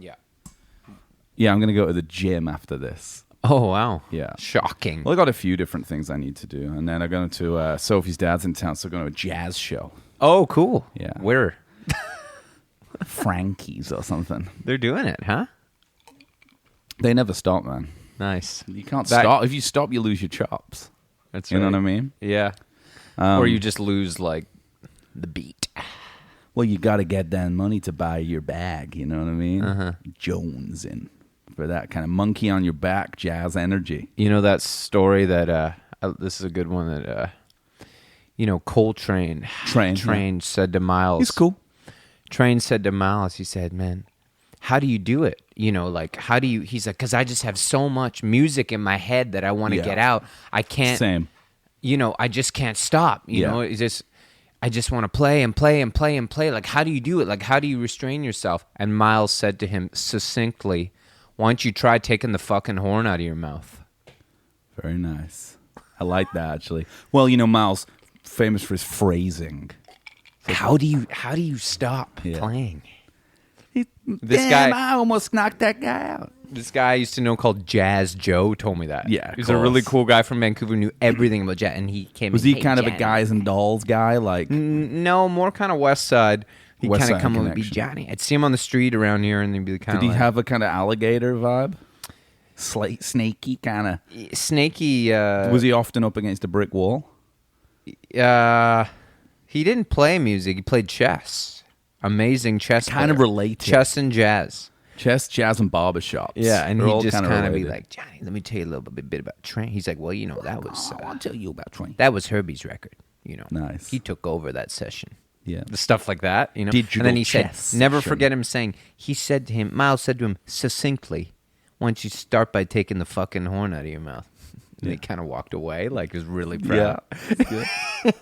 Yeah. Yeah, I'm going to go to the gym after this. Oh, wow. Yeah. Shocking. Well, I got a few different things I need to do. And then I'm going to Sophie's dad's in town, so I'm going to a jazz show. Oh, cool. Yeah. Where? Frankie's or something. They're doing it, huh? They never stop, man. Nice. You can't stop. If you stop, you lose your chops. That's You know what I mean? Yeah. Or you just lose, like, the beat. Well, you got to get that money to buy your bag. You know what I mean? Uh-huh. Jones in for that kind of monkey on your back jazz energy. You know that story that, this is a good one that, Coltrane. Train said to Miles. He's cool. Train said to Miles, he said, man, how do you do it? How do you, he's like, because I just have so much music in my head that I want to get out. I can't. Same. I just can't stop. You know, I just want to play and play and play and play. Like, how do you do it? Like, how do you restrain yourself? And Miles said to him succinctly, why don't you try taking the fucking horn out of your mouth? Very nice. I like that, actually. Well, Miles, famous for his phrasing. How do you stop playing? I almost knocked that guy out. This guy I used to know called Jazz Joe told me that. Yeah, he's a really cool guy from Vancouver, knew everything about jazz, and he came. Was he kind of a guys and dolls guy? Like, no, more kind of West Side. He kind of come and be Johnny. I'd see him on the street around here, and he'd be kind of. Did he have a kind of alligator vibe? Snaky kind of. Snaky. Was he often up against a brick wall? He didn't play music. He played chess. Amazing chess. Kind of related. Chess and jazz. Chess, jazz, and barbershops. Yeah, and he'd just kind of be like, Johnny, let me tell you a little bit about Train. He's like, well, that was... I'll tell you about Train. That was Herbie's record, Nice. He took over that session. Yeah. The stuff like that, Digital and then he chess said, never session. forget him saying, Miles said to him succinctly, why don't you start by taking the fucking horn out of your mouth? And he kind of walked away, like he was really proud. Yeah.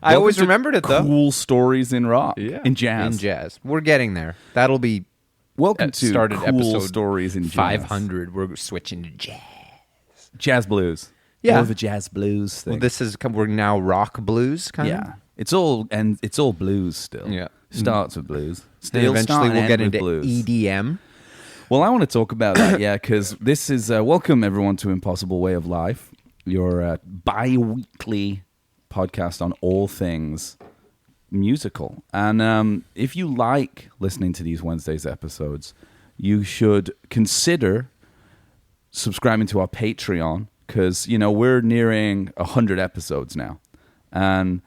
I always remembered it, though. Cool stories in rock. Yeah. In jazz. In jazz. We're getting there. That'll be... Welcome to started cool episode stories in jazz. 500. We're switching to jazz. Jazz blues. Yeah. More of a jazz blues thing. Well, we're now rock blues, kind of. Yeah. It's all blues still. Yeah. Starts with blues. And eventually we'll get into blues. EDM. Well, I want to talk about that, because this is welcome everyone to Impossible Way of Life, your bi-weekly podcast on all things musical. And if you like listening to these Wednesdays episodes, you should consider subscribing to our Patreon, because we're nearing 100 episodes now, and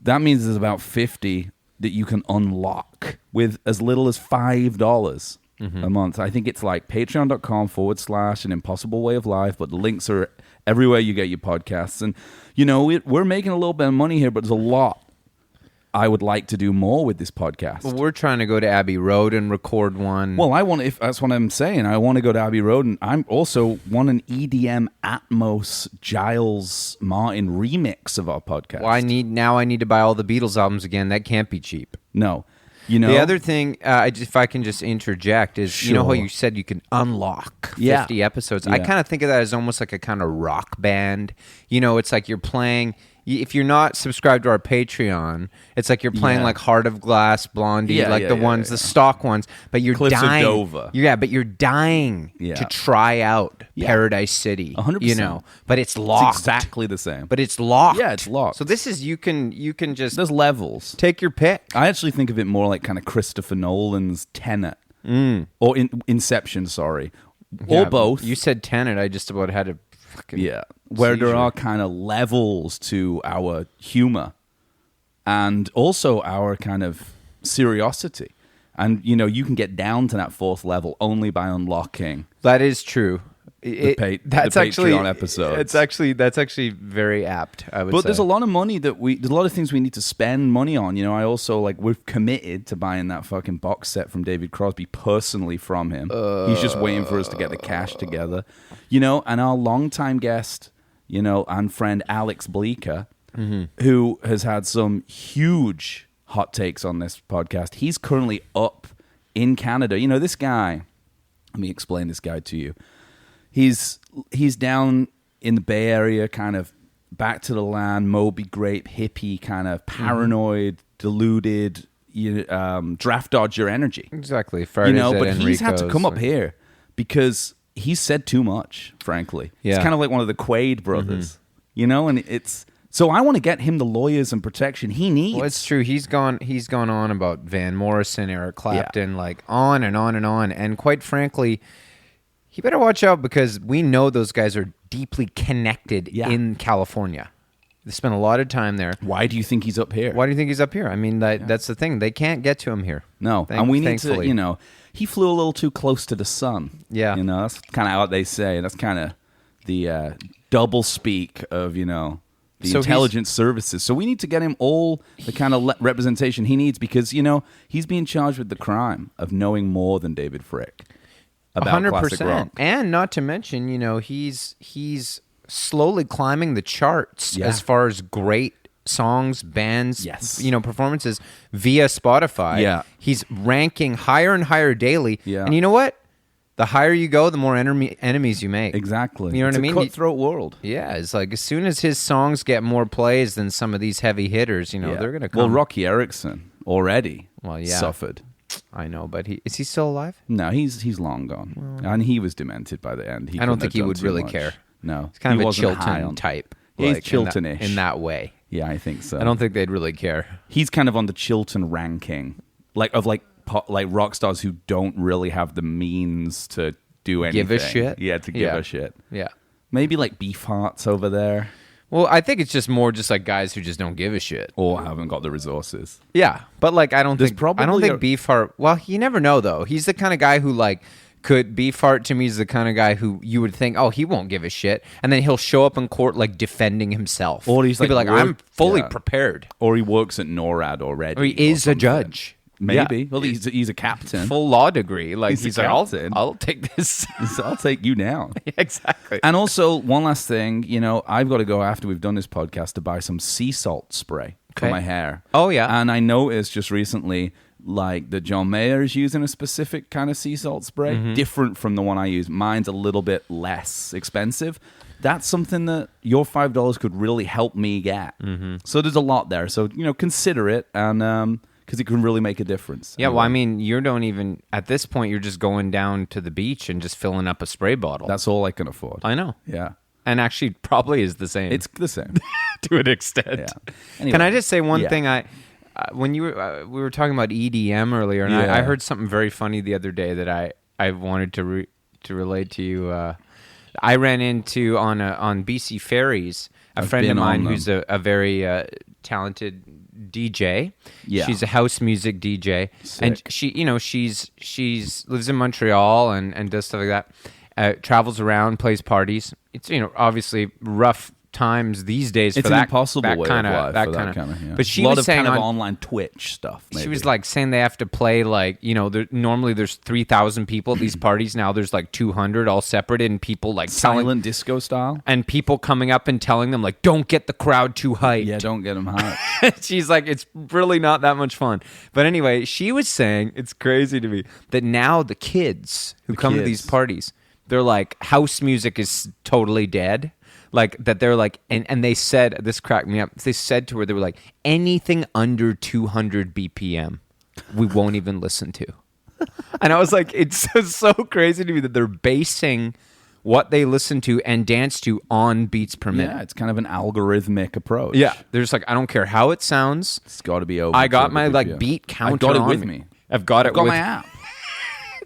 that means there's about 50 that you can unlock with as little as $5 a month. I think it's like patreon.com/an impossible way of life, but the links are everywhere you get your podcasts. And we're making a little bit of money here, but there's a lot I would like to do more with this podcast. Well, we're trying to go to Abbey Road and record one. Well, if that's what I'm saying. I want to go to Abbey Road, and I'm also want an EDM Atmos Giles Martin remix of our podcast. Well, I need to buy all the Beatles albums again. That can't be cheap. No. The other thing, if I can just interject, is Sure. you know how you said you can unlock 50 episodes? Yeah. I kind of think of that as almost like a kind of rock band. It's like you're playing... If you're not subscribed to our Patreon, it's like you're playing like Heart of Glass, Blondie, the stock ones, but you're Cliffs of dying. Dover. Yeah, but you're dying to try out Paradise City. 100%. But it's locked. It's exactly the same. But it's locked. Yeah, it's locked. So this is you can just There's levels. take your pick. I actually think of it more like kind of Christopher Nolan's Tenet. Or Inception, sorry. Or both. You said Tenet. I just about had a fucking where seizure. there are kind of levels to our humor and also our kind of seriosity. And, you can get down to that fourth level only by unlocking. That is true. That's The actually Patreon episodes. That's actually very apt, I would say. But there's a lot of money there's a lot of things we need to spend money on. I also we're committed to buying that fucking box set from David Crosby personally from him. He's just waiting for us to get the cash together. And our longtime guest, and friend Alex Bleeker, who has had some huge hot takes on this podcast. He's currently up in Canada. This guy, let me explain this guy to you. He's down in the Bay Area, kind of back to the land, Moby Grape, hippie, kind of paranoid, deluded, draft dodge your energy. Exactly. Fridays But at he's had to Enrico's, come up here because he's said too much, frankly. Yeah. He's kind of like one of the Quaid brothers, and it's... So I want to get him the lawyers and protection he needs. Well, it's true. He's gone on about Van Morrison, Eric Clapton, like on and on and on. And quite frankly, he better watch out because we know those guys are deeply connected in California. They spend a lot of time there. Why do you think he's up here? Why do you think he's up here? I mean, that's the thing. They can't get to him here. No, and we need to, he flew a little too close to the sun. Yeah. That's kind of what they say. That's kind of the double speak of, the intelligence services. So we need to get him all the kind of representation he needs because, he's being charged with the crime of knowing more than David Frick about 100%. classic rock. And not to mention, he's slowly climbing the charts as far as great songs, bands, performances via Spotify. Yeah. He's ranking higher and higher daily. Yeah. And you know what? The higher you go, the more enemies you make. Exactly. You know what I mean? It's a cutthroat world. Yeah, it's like as soon as his songs get more plays than some of these heavy hitters, they're going to come. Well, Rocky Erickson already suffered. I know, but is he still alive? No, he's long gone. And he was demented by the end. I don't think he would really care. No. He's kind of a Chilton type. Yeah, he's Chilton-ish. In that way. Yeah, I think so. I don't think they'd really care. He's kind of on the Chilton ranking, like rock stars who don't really have the means to do anything. Give a shit? Yeah, to give a shit. Yeah. Maybe like Beefheart's over there. Well, I think it's just more just like guys who just don't give a shit. Or haven't got the resources. Yeah, but like I don't think Beefheart... Well, you never know though. He's the kind of guy who like... Beefheart to me is the kind of guy who you would think, he won't give a shit, and then he'll show up in court like defending himself. Or he'll be like, I'm fully prepared. Or he works at NORAD already. Or he is a judge. Maybe. Yeah. Well, he's a captain. Full law degree. Like he's like, captain. I'll take this. I'll take you down. Exactly. And also, one last thing, I've got to go after we've done this podcast to buy some sea salt spray for my hair. Oh, yeah. And I noticed just recently, like, that John Mayer is using a specific kind of sea salt spray, different from the one I use. Mine's a little bit less expensive. That's something that your $5 could really help me get. So there's a lot there. So, consider it, and because it can really make a difference. Yeah, well, I mean, you don't even, at this point, you're just going down to the beach and just filling up a spray bottle. That's all I can afford. I know. Yeah. And actually probably is the same. It's the same. To an extent. Yeah. Anyway, can I just say one thing? When we were talking about EDM earlier, and I heard something very funny the other day that I wanted to relate to you. I ran into on BC Ferries a friend of mine who's a very talented DJ. Yeah. She's a house music DJ. Sick. And she's lives in Montreal and does stuff like that. Travels around, plays parties. It's obviously rough times these days it's for an that impossible that way kind of of life. that kind of. Yeah. But she a lot was of saying kind of online Twitch stuff. Maybe. She was like saying they have to play like normally there's 3,000 people at these parties. Now there's like 200 all separated, and people like silent disco style, and people coming up and telling them like, don't get the crowd too hyped. Yeah, don't get them hyped. She's like, it's really not that much fun. But anyway, she was saying, it's crazy to me that now the kids who come to these parties, they're like, house music is totally dead. Like that they're like, and they said, this cracked me up. They said to her, they were like, anything under 200 BPM, we won't even listen to. And I was like, it's so crazy to me that they're basing what they listen to and dance to on beats per minute. Yeah, it's kind of an algorithmic approach. Yeah, they're just like, I don't care how it sounds. It's got to be over. I got my like beat counter. I've got it on with me. I've got it I've got with my app.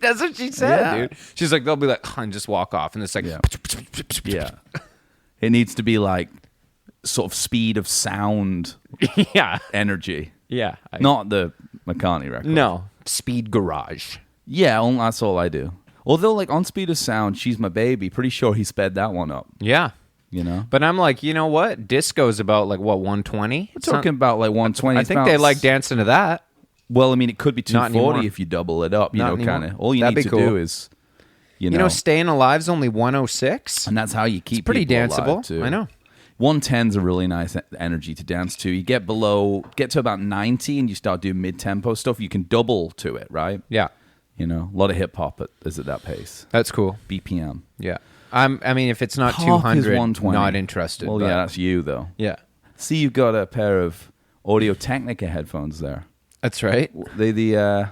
That's what she said, dude. She's like, they'll be like, and just walk off, and it's like, yeah. It needs to be like sort of speed of sound, energy. Yeah, not the McCartney record. No, speed garage. Yeah, that's all I do. Although, like on Speed of Sound, She's My Baby. Pretty sure he sped that one up. Yeah, But I'm like, you know what? Disco's about like what 120. We're talking about like 120. I think they like dancing to that. Well, I mean, it could be 240 if you double it up. Kind of. All you need to do is, Staying Alive's only 106, and that's how you keep. It's pretty danceable. Alive too. I know. 110's a really nice energy to dance to. You get to about 90, and you start doing mid-tempo stuff. You can double to it, right? Yeah. A lot of hip hop is at that pace. That's cool. BPM. Yeah. I mean, if it's not Pop 200, is 120. not interested. Well, yeah, that's you though. Yeah. See, you've got a pair of Audio-Technica headphones there. That's right. The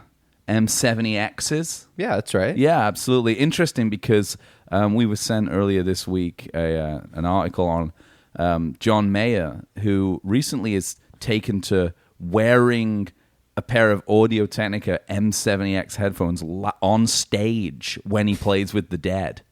M70Xs. Yeah, that's right. Yeah, absolutely. Interesting because we were sent earlier this week an article on John Mayer, who recently is taken to wearing a pair of Audio-Technica M70X headphones on stage when he plays with the Dead.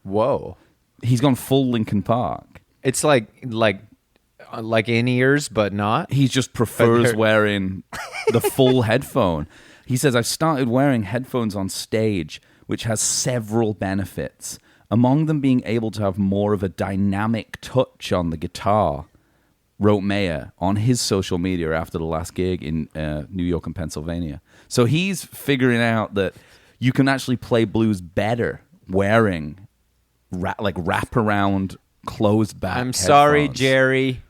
Whoa. He's gone full Linkin Park. It's like in-ears, but not. He just prefers wearing the full headphone. He says, I've started wearing headphones on stage, which has several benefits. Among them being able to have more of a dynamic touch on the guitar, wrote Mayer on his social media after the last gig in New York and Pennsylvania. So he's figuring out that you can actually play blues better wearing wrap-around, closed-back I'm sorry, headphones. Jerry.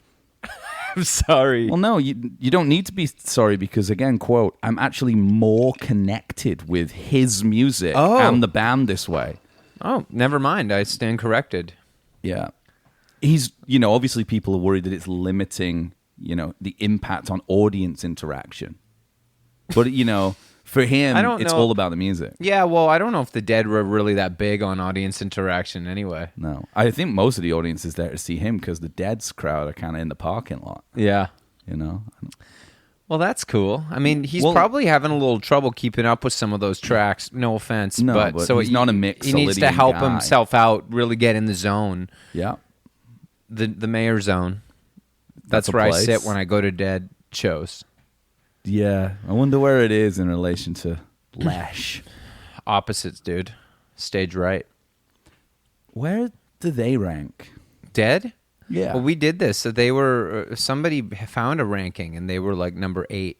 I'm sorry. Well, no, you don't need to be sorry because, again, quote, I'm actually more connected with his music and the band this way. Oh, never mind. I stand corrected. Yeah. He's, obviously people are worried that it's limiting, the impact on audience interaction. But, for him, it's all about the music. Yeah, well, I don't know if the Dead were really that big on audience interaction anyway. No. I think most of the audience is there to see him because the Dead's crowd are kind of in the parking lot. Yeah. Well, that's cool. I mean, he's probably having a little trouble keeping up with some of those tracks. No offense. No, but so he's not a mixolydian He needs to help guy. himself out, really get in the zone. Yeah. The Mayor zone. That's where I sit when I go to Dead shows. Yeah. I wonder where it is in relation to Lesh. Opposites, dude. Stage right. Where do they rank? Dead? Yeah. Well, we did this. So they were, somebody found a ranking and they were like number 8.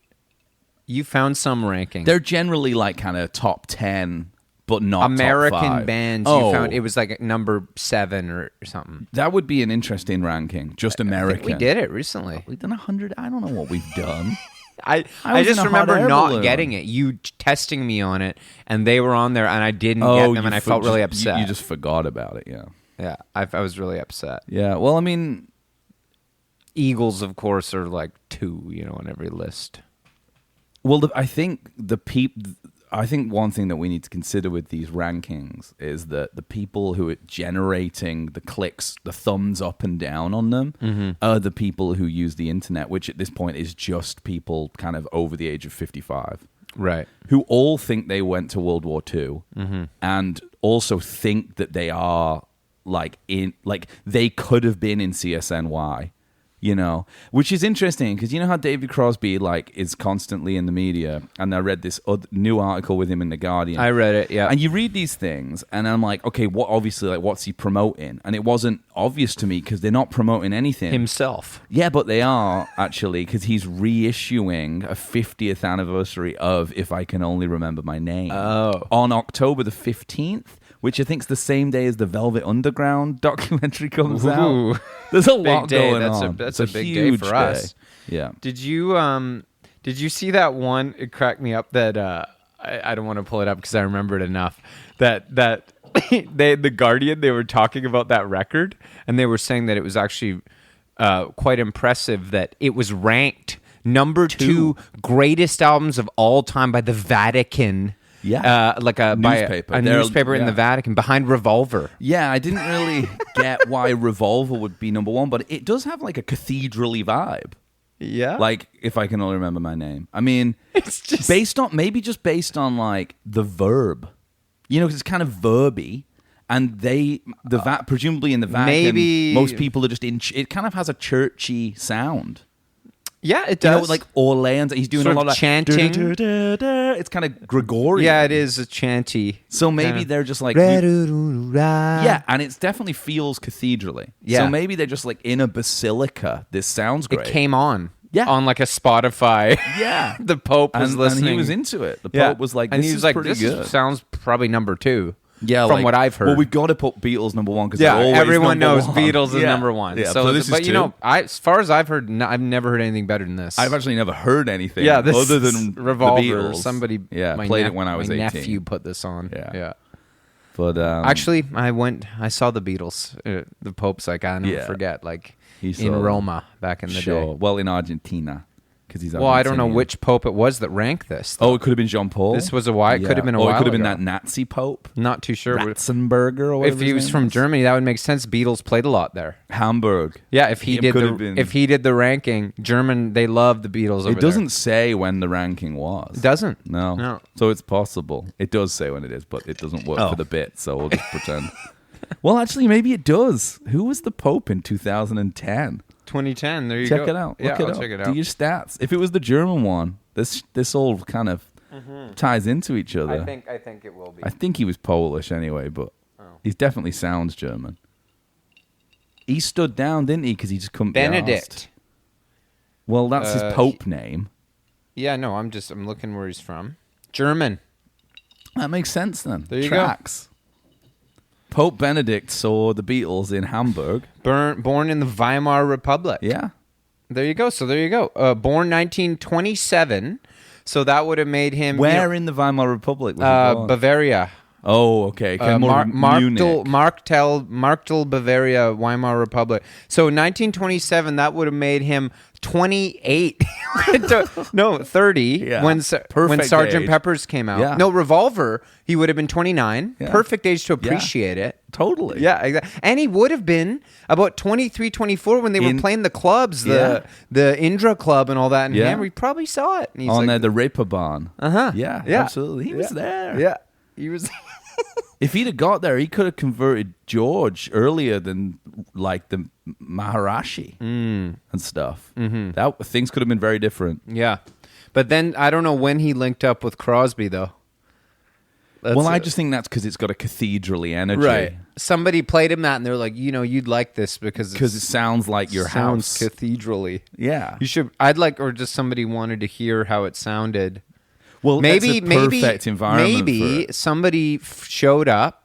You found some ranking. They're generally like kind of top 10, but not American top 5. bands. You found it was like number 7 or something. That would be an interesting ranking. Just American. I think we did it recently. We've done 100. I don't know what we've done. I just remember not getting it. You testing me on it, and they were on there, and I didn't get them, and I felt really upset. You just forgot about it, yeah. Yeah, I was really upset. Yeah, well, I mean... Eagles, of course, are like 2, on every list. Well, I think one thing that we need to consider with these rankings is that the people who are generating the clicks, the thumbs up and down on them, are the people who use the internet, which at this point is just people kind of over the age of 55. Right. Who all think they went to World War II and also think that they are they could have been in CSNY. Which is interesting because how David Crosby is constantly in the media, and I read this new article with him in The Guardian. I read it, yeah. And you read these things, and I'm like, okay, what's he promoting? And it wasn't obvious to me because they're not promoting anything. Himself. Yeah, but they are actually because he's reissuing a 50th anniversary of If I Can Only Remember My Name on October the 15th. Which I think is the same day as the Velvet Underground documentary comes out. There's a lot going on. That's a big day for us. Yeah. Did you see that one? It cracked me up that I don't want to pull it up because I remember it enough. That the Guardian, they were talking about that record, and they were saying that it was actually quite impressive that it was ranked number 2 greatest albums of all time by the Vatican. Yeah, newspaper. A newspaper in the Vatican behind Revolver. Yeah, I didn't really get why Revolver would be number 1, but it does have like a cathedral-y vibe. Yeah, If I Can Only Remember My Name. I mean, it's just based on like the verb, because it's kind of verby, and presumably in the Vatican, maybe most people are just in. It kind of has a churchy sound. Yeah, it does. Like Orleans, he's doing sort a lot of chanting. It's kind of Gregorian. Yeah, it is a chanty. So maybe they're just like, yeah, and it definitely feels cathedraly. Yeah. So maybe they're just like in a basilica. This sounds great. It came on. Yeah. On like a Spotify. Yeah. The Pope was listening. And he was into it. The Pope was like, this is pretty good. This sounds probably number 2. Yeah, from what I've heard. Well, we've got to put Beatles number 1 because everyone knows one. Beatles is number 1. Yeah, so this is 2. As far as I've heard, I've never heard anything better than this. I've actually never heard anything other than Revolver. The Beatles. Somebody played it when I was 18. My nephew put this on. Yeah. But actually, I saw the Beatles. The Pope's like, I never forget, like in Roma back in the day. Well, in Argentina. because he's Well, I don't know Argentinian. which pope it was that ranked this. Oh, it could have been Jean Paul. This was a while. It could have been a or while it could have been ago. that Nazi pope, Not too sure. Ratzenberger, or whatever. If he his was name from is. Germany, that would make sense. Beatles played a lot there. Hamburg. Yeah, if he It did could the have been- if he did the ranking, German they love the Beatles. Over It doesn't say when the ranking was. It doesn't. No. No. So it's possible. It does say when it is, but it doesn't work Oh. for the bit, so we'll just pretend. Well, actually, maybe it does. Who was the Pope in 2010? 2010. There you go. Check it out. Yeah, Look it I'll up. check it Do out. your stats. If it was the German one, this all kind of ties into each other. I think it will be. I think he was Polish anyway, but he definitely sounds German. He stood down, didn't he? Because he just couldn't be Benedict. arsed. Well, that's his Pope name. Yeah, no, I'm looking where he's from. German. That makes sense then. There you Tracks. Pope Benedict saw the Beatles in Hamburg. Born in the Weimar Republic. Yeah. There you go. So there you go. Born 1927. So that would have made him Where in the Weimar Republic was he born? Bavaria. Oh, okay. More of Munich. Marktel, Bavaria, Weimar Republic. So 1927, that would have made him 28. No, 30 Yeah. when Perfect Sgt. age. Pepper's came out. Yeah. No, Revolver, he would have been 29. Yeah. Perfect age to appreciate it. Totally. Yeah, exactly. And he would have been about 23, 24 when they were playing the clubs, the Indra Club and all that in Yeah. Hamburg. He probably saw it. And he's On like, the Reeperbahn. Uh-huh. Yeah, Yeah. absolutely. He was there. Yeah, he was. If he'd have got there, he could have converted George earlier than like the Maharashi and stuff. That things could have been very different. Yeah. But then I don't know when he linked up with Crosby, though. Well, I just think that's because it's got a cathedraly energy. Right. Somebody played him that, and they're like, you'd like this because Because it sounds like your sounds house. cathedraly. Yeah. You should. I'd like, or just somebody wanted to hear how it sounded. Well, Maybe, that's a perfect environment for maybe it. somebody showed up,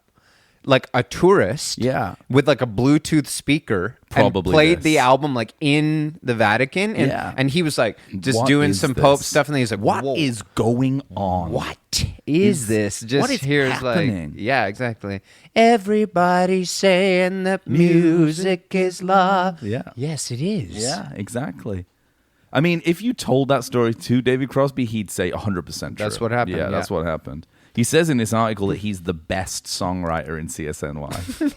like a tourist, Yeah. with like a Bluetooth speaker, Probably and played this. the album like in the Vatican, and Yeah. and he was like just What doing is some this? Pope stuff, and he's like, What "Whoa, is going on? What is this? Just what is here's happening? like, yeah, exactly. Everybody's saying that music is love. Yeah. Yes, it is. Yeah, exactly. I mean, if you told that story to David Crosby, he'd say 100% true. That's what happened, Yeah, yeah. that's what happened. He says in this article that he's the best songwriter in CSNY.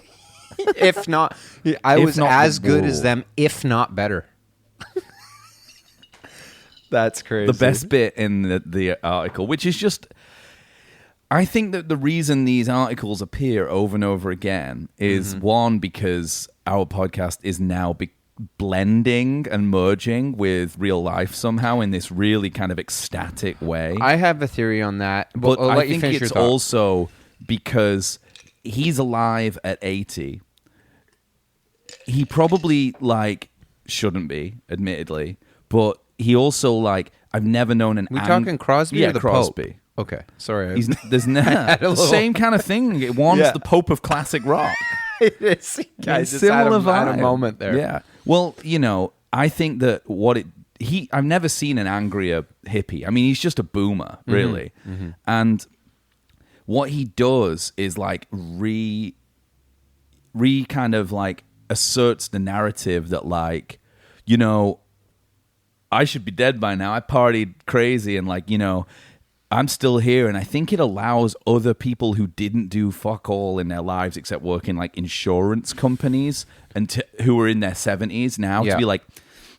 If not, I If was not as the good as bull. them, if not better. That's crazy. The best bit in the article, which is just... I think that the reason these articles appear over and over again is, one, because our podcast is now blending and merging with real life somehow in this really kind of ecstatic way. I have a theory on that, But I'll I let you think finish your it's thought. also because he's alive at 80. He probably shouldn't be, admittedly, but he also I've never known an. We talking Crosby yeah, or the Crosby. Pope? Okay, sorry. There's the little- same kind of thing. One's Yeah. the Pope of classic rock. Guys, just had a vibe. moment there. Yeah. Well, I think that I've never seen an angrier hippie. I mean, he's just a boomer, really. And what he does is re kind of asserts the narrative that I should be dead by now. I partied crazy and I'm still here, and I think it allows other people who didn't do fuck all in their lives except work in insurance companies and who are in their 70s now to be like,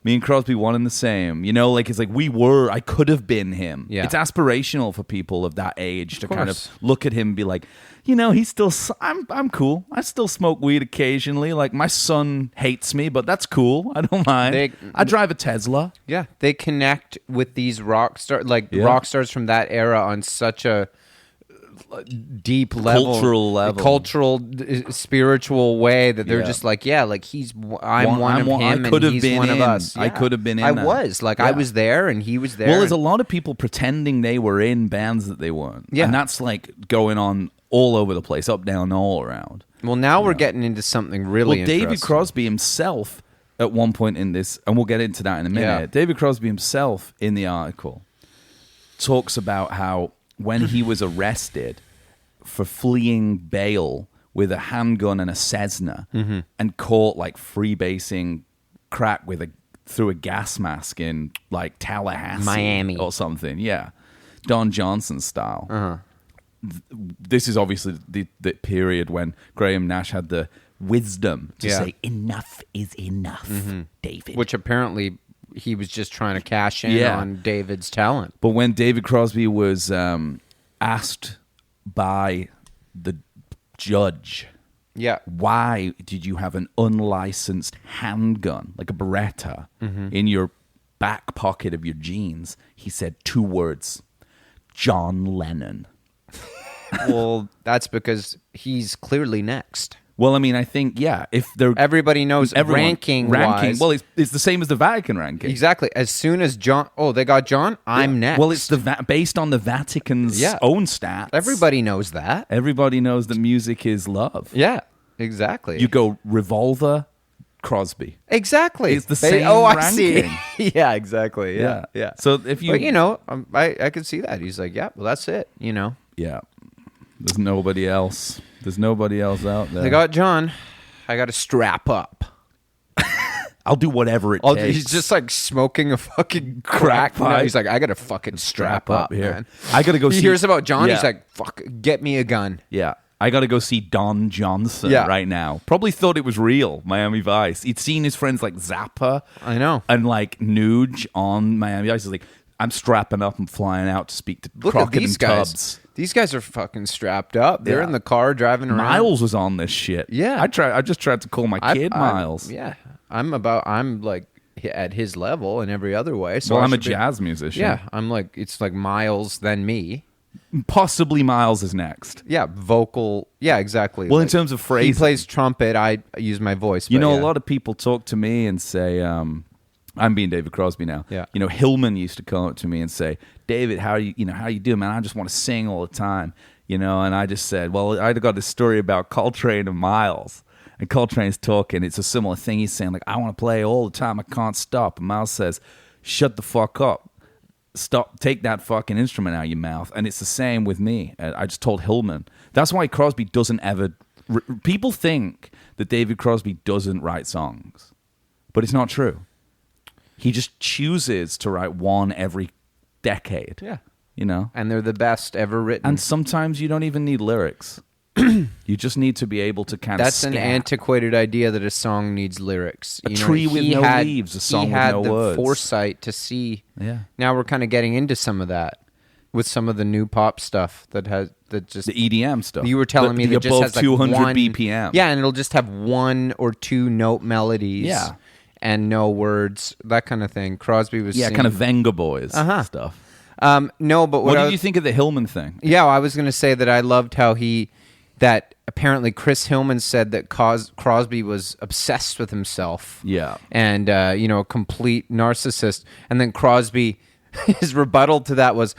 me and Crosby one and the same. It's I could have been him. Yeah. It's aspirational for people of that age to kind of course. look at him and be like, he's still, I'm cool. I still smoke weed occasionally. My son hates me, but that's cool. I don't mind. I drive a Tesla. Yeah, they connect with these rock stars, Yeah. rock stars from that era on such a deep level, cultural, spiritual way that they're just I'm one of him, and he's one of us. I could have been in. I that. was I was there, and he was there. Well, there's a lot of people pretending they were in bands that they weren't. Yeah. And that's going on all over the place, up, down, all around. Well, now we're getting into something really interesting. David Crosby himself, at one point in this, and we'll get into that in a minute, Yeah. David Crosby himself in the article talks about how when he was arrested for fleeing bail with a handgun and a Cessna and caught freebasing crack with through a gas mask in like Tallahassee, Miami. or something. Yeah, Don Johnson style. This is obviously the period when Graham Nash had the wisdom to say enough is enough, David. Which apparently he was just trying to cash in on David's talent. But when David Crosby was asked by the judge, why did you have an unlicensed handgun, like a Beretta, in your back pocket of your jeans? He said 2 words: John Lennon. Well, that's because he's clearly next. Well, I mean, I think, if they're... Everybody knows ranking-wise. Well, it's the same as the Vatican ranking. Exactly. As soon as John... Oh, they got John? I'm next. Well, it's based on the Vatican's own stats. Everybody knows that. Everybody knows that music is love. Yeah, exactly. You go Revolver, Crosby. Exactly. It's the same I ranking. see. Yeah, exactly. Yeah. So if you... But, I could see that. He's like, well, that's it, Yeah. There's nobody else. There's nobody else out there. They got John. I got to strap up. I'll do whatever it takes. He's just like smoking a fucking crack pipe. He's like, I got to fucking strap up here. Man. I got to go see... He hears about John. He's like, fuck, get me a gun. Yeah. I got to go see Don Johnson right now. Probably thought it was real, Miami Vice. He'd seen his friends like Zappa. I know. And like Nuge on Miami Vice. He's like, I'm strapping up and flying out to speak to Crockett and Tubbs. These guys are fucking strapped up. They're in the car driving around. Miles was on this shit. Yeah. I just tried to call my kid Miles. I'm like at his level in every other way. So I'm a jazz musician. Yeah. I'm like, it's like Miles then me. Possibly Miles is next. Yeah. Vocal. Yeah, exactly. Well, in terms of phrasing. He plays trumpet. I use my voice. A lot of people talk to me and say, I'm being David Crosby now. Yeah. Hillman used to come up to me and say, David, how you doing, man? I just want to sing all the time, and I just said, well, I got this story about Coltrane and Miles, and Coltrane's talking. It's a similar thing. He's saying, like, I want to play all the time. I can't stop. And Miles says, shut the fuck up. Stop. Take that fucking instrument out of your mouth. And it's the same with me. I just told Hillman. That's why Crosby doesn't ever... People think that David Crosby doesn't write songs, but it's not true. He just chooses to write one every decade. Yeah. And they're the best ever written. And sometimes you don't even need lyrics. You just need to be able to kind of That's an antiquated idea that a song needs lyrics. A tree with no leaves, a song with no words. He had the foresight to see. Yeah. Now we're kind of getting into some of that with some of the new pop stuff that just... The EDM stuff. You were telling me that just has like 200 one... BPM. Yeah, and it'll just have 1 or 2 note melodies. Yeah. And no words, that kind of thing. Crosby was singing. kind of Venga Boys stuff. No, but what did you think of the Hillman thing? Yeah, I was going to say that I loved how that apparently Chris Hillman said that Crosby was obsessed with himself. Yeah. And, a complete narcissist. And then Crosby, his rebuttal to that was,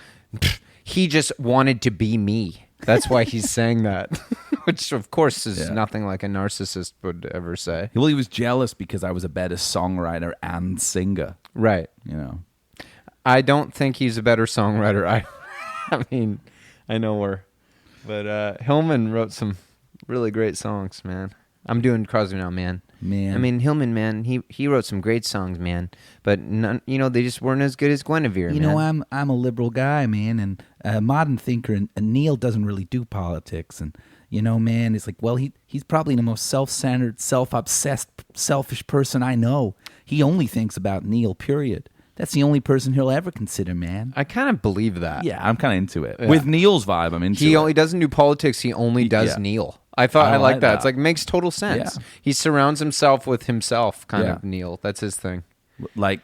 he just wanted to be me. That's why he's saying that, which of course is nothing like a narcissist would ever say. Well, he was jealous because I was a better songwriter and singer. Right. I don't think he's a better songwriter. I mean, I know but Hillman wrote some really great songs, man. I'm doing Crosby now, man. I mean, Hillman, man, he wrote some great songs, man. But none, they just weren't as good as Guinevere. I'm a liberal guy, man, and a modern thinker, and Neil doesn't really do politics, and man, it's like, well, he's probably the most self-centered, self-obsessed, selfish person I know. He only thinks about Neil. Period. That's the only person he'll ever consider, man. I kind of believe that. Yeah, I'm kind of into it. Yeah. With Neil's vibe, I'm into it. He only doesn't do politics. He only does Neil. I thought I like that. It's like makes total sense. Yeah. He surrounds himself with himself, kind of Neil. That's his thing. Like,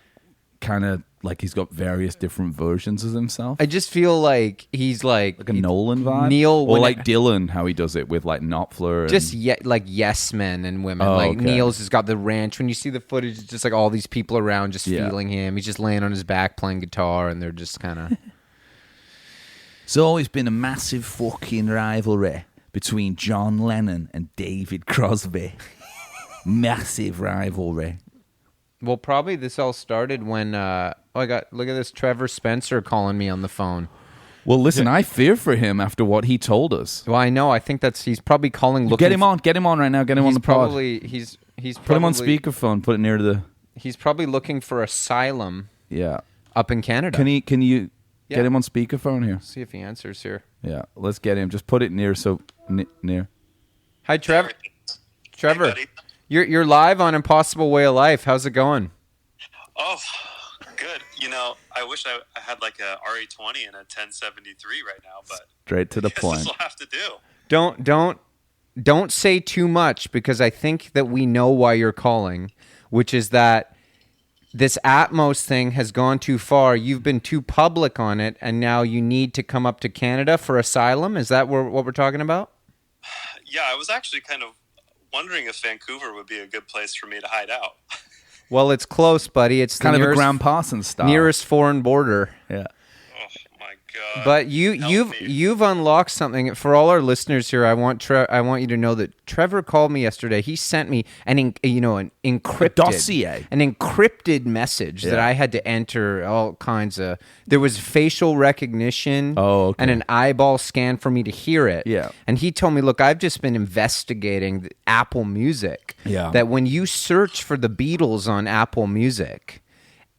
kind of like he's got various different versions of himself. I just feel like he's like a Nolan vibe. Neil, or like Dylan, how he does it with like Knopfler. Just like yes men and women. Like Neil's has got the ranch. When you see the footage, it's just like all these people around just feeling him. He's just laying on his back playing guitar, and they're just kind of. It's always been a massive fucking rivalry between John Lennon and David Crosby. Massive rivalry. Well, probably this all started when look at this Trevor Spencer calling me on the phone. Well, listen, I fear for him after what he told us. Well, I know. I think he's probably calling. Get him on right now. Get him on the pod. He's put him on speakerphone. Put it near to the. He's probably looking for asylum Yeah. up in Canada. Can you Yeah. get him on speakerphone here? See if he answers here. Yeah. Let's get him. Just put it near near. Hi, Trevor. Trevor, buddy. you're live on Impossible Way of Life. How's it going? Oh, good. You know, I wish I had like a RE20 and a 1073 right now, but Straight to the I guess point. this will have to do. Don't say too much, because I think that we know why you're calling, which is that this Atmos thing has gone too far. You've been too public on it, and now you need to come up to Canada for asylum. Is that what we're talking about? Yeah, I was actually kind of wondering if Vancouver would be a good place for me to hide out. Well, it's close, buddy. It's the Kind of a nearest, Graham Parsons style. nearest foreign border. Yeah. Oh my god! But Help me. you've unlocked something for all our listeners here. I want you to know that Trevor called me yesterday. He sent me an encrypted dossier. an encrypted message that Yeah. I had to enter all kinds of. There was facial recognition Okay. and an eyeball scan for me to hear it. Yeah. And he told me, look, I've just been investigating Apple Music. Yeah. That when you search for the Beatles on Apple Music,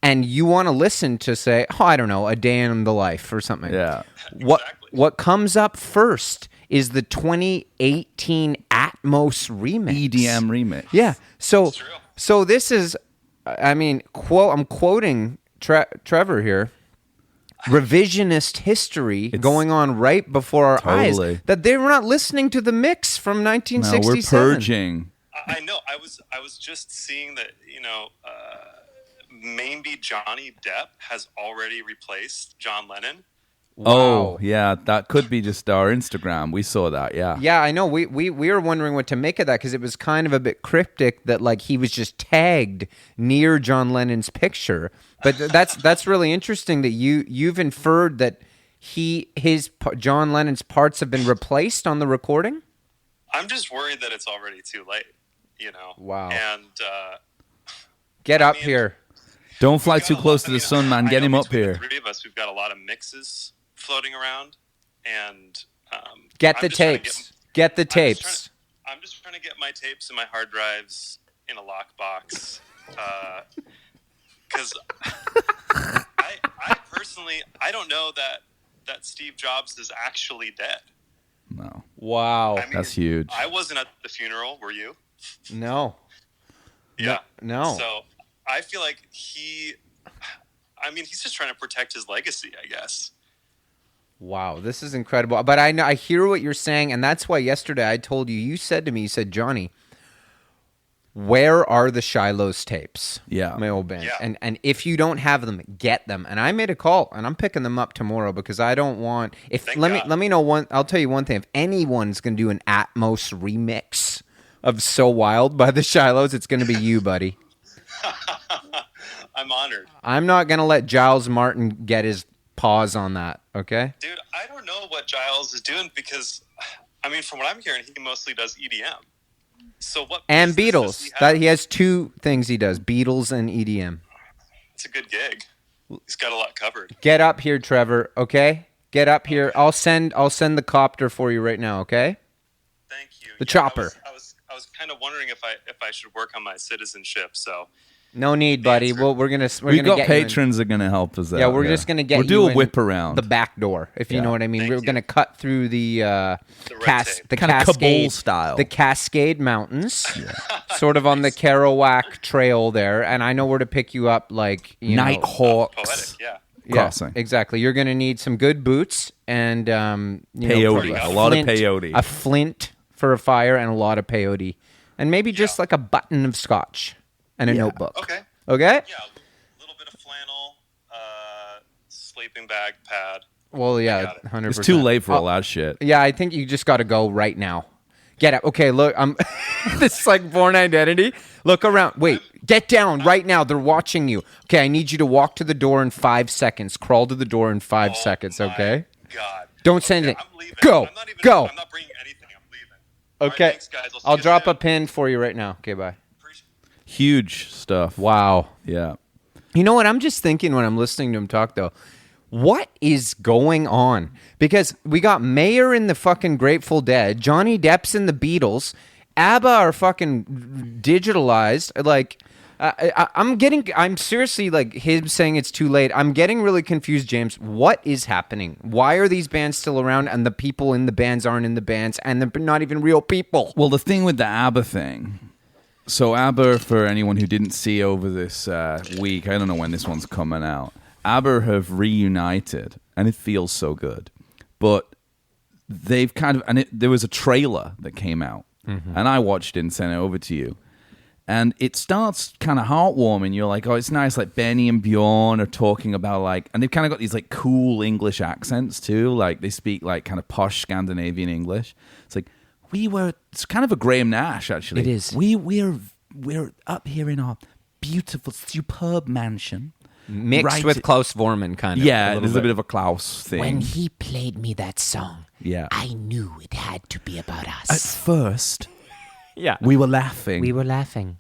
and you want to listen to, say, I don't know, A Day in the Life or something. Yeah. Exactly. What comes up first is the 2018 Atmos remix. EDM remix. Yeah. It's true. So this is, I mean, I'm quoting Trevor here. Revisionist history going on right before our Totally. eyes. That they were not listening to the mix from No, 1967. we're purging. I know. I was just seeing that. You know, maybe Johnny Depp has already replaced John Lennon. Oh, yeah. That could be just our Instagram. We saw that. Yeah. Yeah, I know. We were wondering what to make of that, because it was kind of a bit cryptic that like he was just tagged near John Lennon's picture. But that's really interesting that you've inferred that John Lennon's parts have been replaced on the recording. I'm just worried that it's already too late. You know. Wow. And Get up here. Don't fly we've too got a close lot- to I the mean, sun, man. I Get know him up between here. The three of us, we've got a lot of mixes floating around, and Get I'm the just trying to tapes. Get the I'm just trying tapes. I'm just trying to get my tapes and my hard drives in a lockbox, because I personally I don't know that Steve Jobs is actually dead. No. Wow. I mean, That's huge. I wasn't at the funeral. Were you? No. Yeah. No. So I feel like he's just trying to protect his legacy, I guess. Wow, this is incredible. But I hear what you're saying, and that's why yesterday I told you. You said to me, Johnny, where are the Shiloh's tapes? Yeah. My old band. Yeah. And if you don't have them, get them. And I made a call, and I'm picking them up tomorrow, because I don't want. Thank let God. me know one. I'll tell you one thing. If anyone's going to do an Atmos remix of "So Wild" by the Shilohs, it's going to be you, buddy. I'm honored. I'm not going to let Giles Martin get his paws on that. Okay. Dude, I don't know what Giles is doing, because, I mean, from what I'm hearing, he mostly does EDM. So what? And business does Beatles. he have? That he has two things he does: Beatles and EDM. It's a good gig. He's got a lot covered. Get up here, Trevor. Okay, get up here. I'll send the copter for you right now. Okay. Thank you. The chopper. I was kind of wondering if I should work on my citizenship. So No need, buddy. Answer. Well, we're gonna We've get got you in patrons are going to help us out. Yeah, we're just gonna get We'll you do a in whip around. the back door, if you Yeah. know what I mean. Thank We're you. gonna cut through the red tape. the Kinda Cascade Kabul style. the Cascade Mountains, sort of on the Kerouac Trail there. And I know where to pick you up, like Nighthawks. poetic, yeah. Crossing. Exactly. You're going to need some good boots and Peyote. A lot of peyote. a flint for a fire, and a lot of peyote, and maybe just like a button of scotch and a notebook. Okay. Okay. Yeah, a little bit of flannel, sleeping bag, pad. Well, got yeah, it. 100%. It's too late for all that shit. Yeah, I think you just got to go right now. Get up. Okay, look, I'm. This is like Born Identity. Look around. Wait, get down right now. They're watching you. Okay, I need you to walk to the door in 5 seconds. Crawl to the door in 5 seconds. Oh my Okay. God. Don't say anything. I'm leaving. Go. I'm not even, Go. I'm not bringing anything. I'm leaving. All right, Okay. thanks, guys. See I'll you drop soon. a pin for you right now. Okay, bye. Appreciate- Huge stuff. Wow. Yeah. You know what? I'm just thinking when I'm listening to him talk, though, what is going on? Because we got Mayer in the fucking Grateful Dead, Johnny Depp's in the Beatles, Abba are fucking digitalized. Like, I'm seriously like him saying it's too late. I'm getting really confused, James. What is happening? Why are these bands still around and the people in the bands aren't in the bands and they're not even real people? Well, the thing with the Abba thing. So Abba, for anyone who didn't see over this week, I don't know when this one's coming out. Abba have reunited and it feels so good. But they've kind of, there was a trailer that came out and I watched it and sent it over to you. And it starts kind of heartwarming. You're like, oh, it's nice. Like Benny and Bjorn are talking about like, and they've kind of got these like cool English accents too. Like they speak like kind of posh Scandinavian English. It's like it's kind of a Graham Nash actually. It is. We're up here in our beautiful, superb mansion, mixed with Klaus Vormann kind of. Yeah, there's a bit of a Klaus thing. When he played me that song, yeah, I knew it had to be about us. At first. Yeah, we were laughing. We were laughing.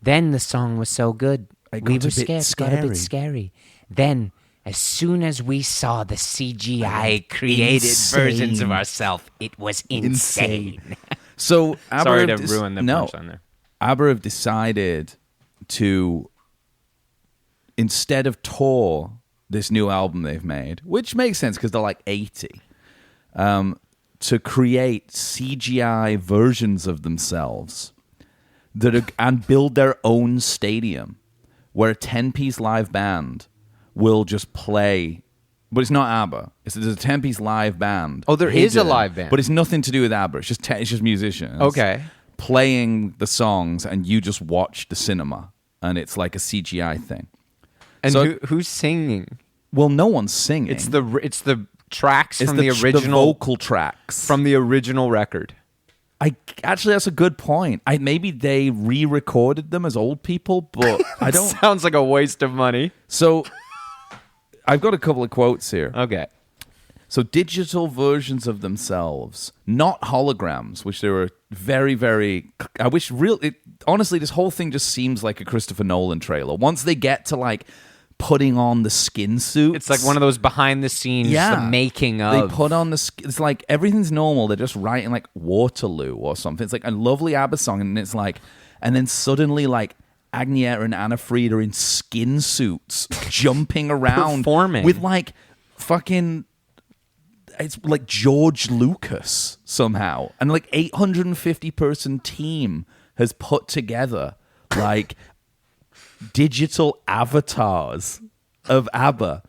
Then the song was so good. We were scared. It got a bit scary. Then, as soon as we saw the CGI created versions of ourselves, it was insane. So, Abba sorry to ruin the punchline there. Abba have decided to, instead of tour this new album they've made, which makes sense because they're like 80, to create CGI versions of themselves and build their own stadium where a 10-piece live band will just play. But it's not ABBA. There's a 10-piece live band. Oh, there is a live band. But it's nothing to do with ABBA. It's just musicians. Okay. Playing the songs and you just watch the cinema. And it's like a CGI thing. And so, who's singing? Well, no one's singing. It's the tracks from the original, the vocal tracks from the original record. Actually, that's a good point. Maybe they re-recorded them as old people, but I don't. Sounds like a waste of money. So, I've got a couple of quotes here. Okay. So, digital versions of themselves, not holograms, which they were very, very. I wish honestly, this whole thing just seems like a Christopher Nolan trailer. Once they get to like putting on the skin suits. It's like one of those behind the scenes, the making of. They put on it's like everything's normal. They're just writing like Waterloo or something. It's like a lovely ABBA song, and it's like, and then suddenly like Agnieszka and Anna Fried are in skin suits, jumping around, performing with like fucking. It's like George Lucas somehow, and like 850-person team has put together like digital avatars of ABBA.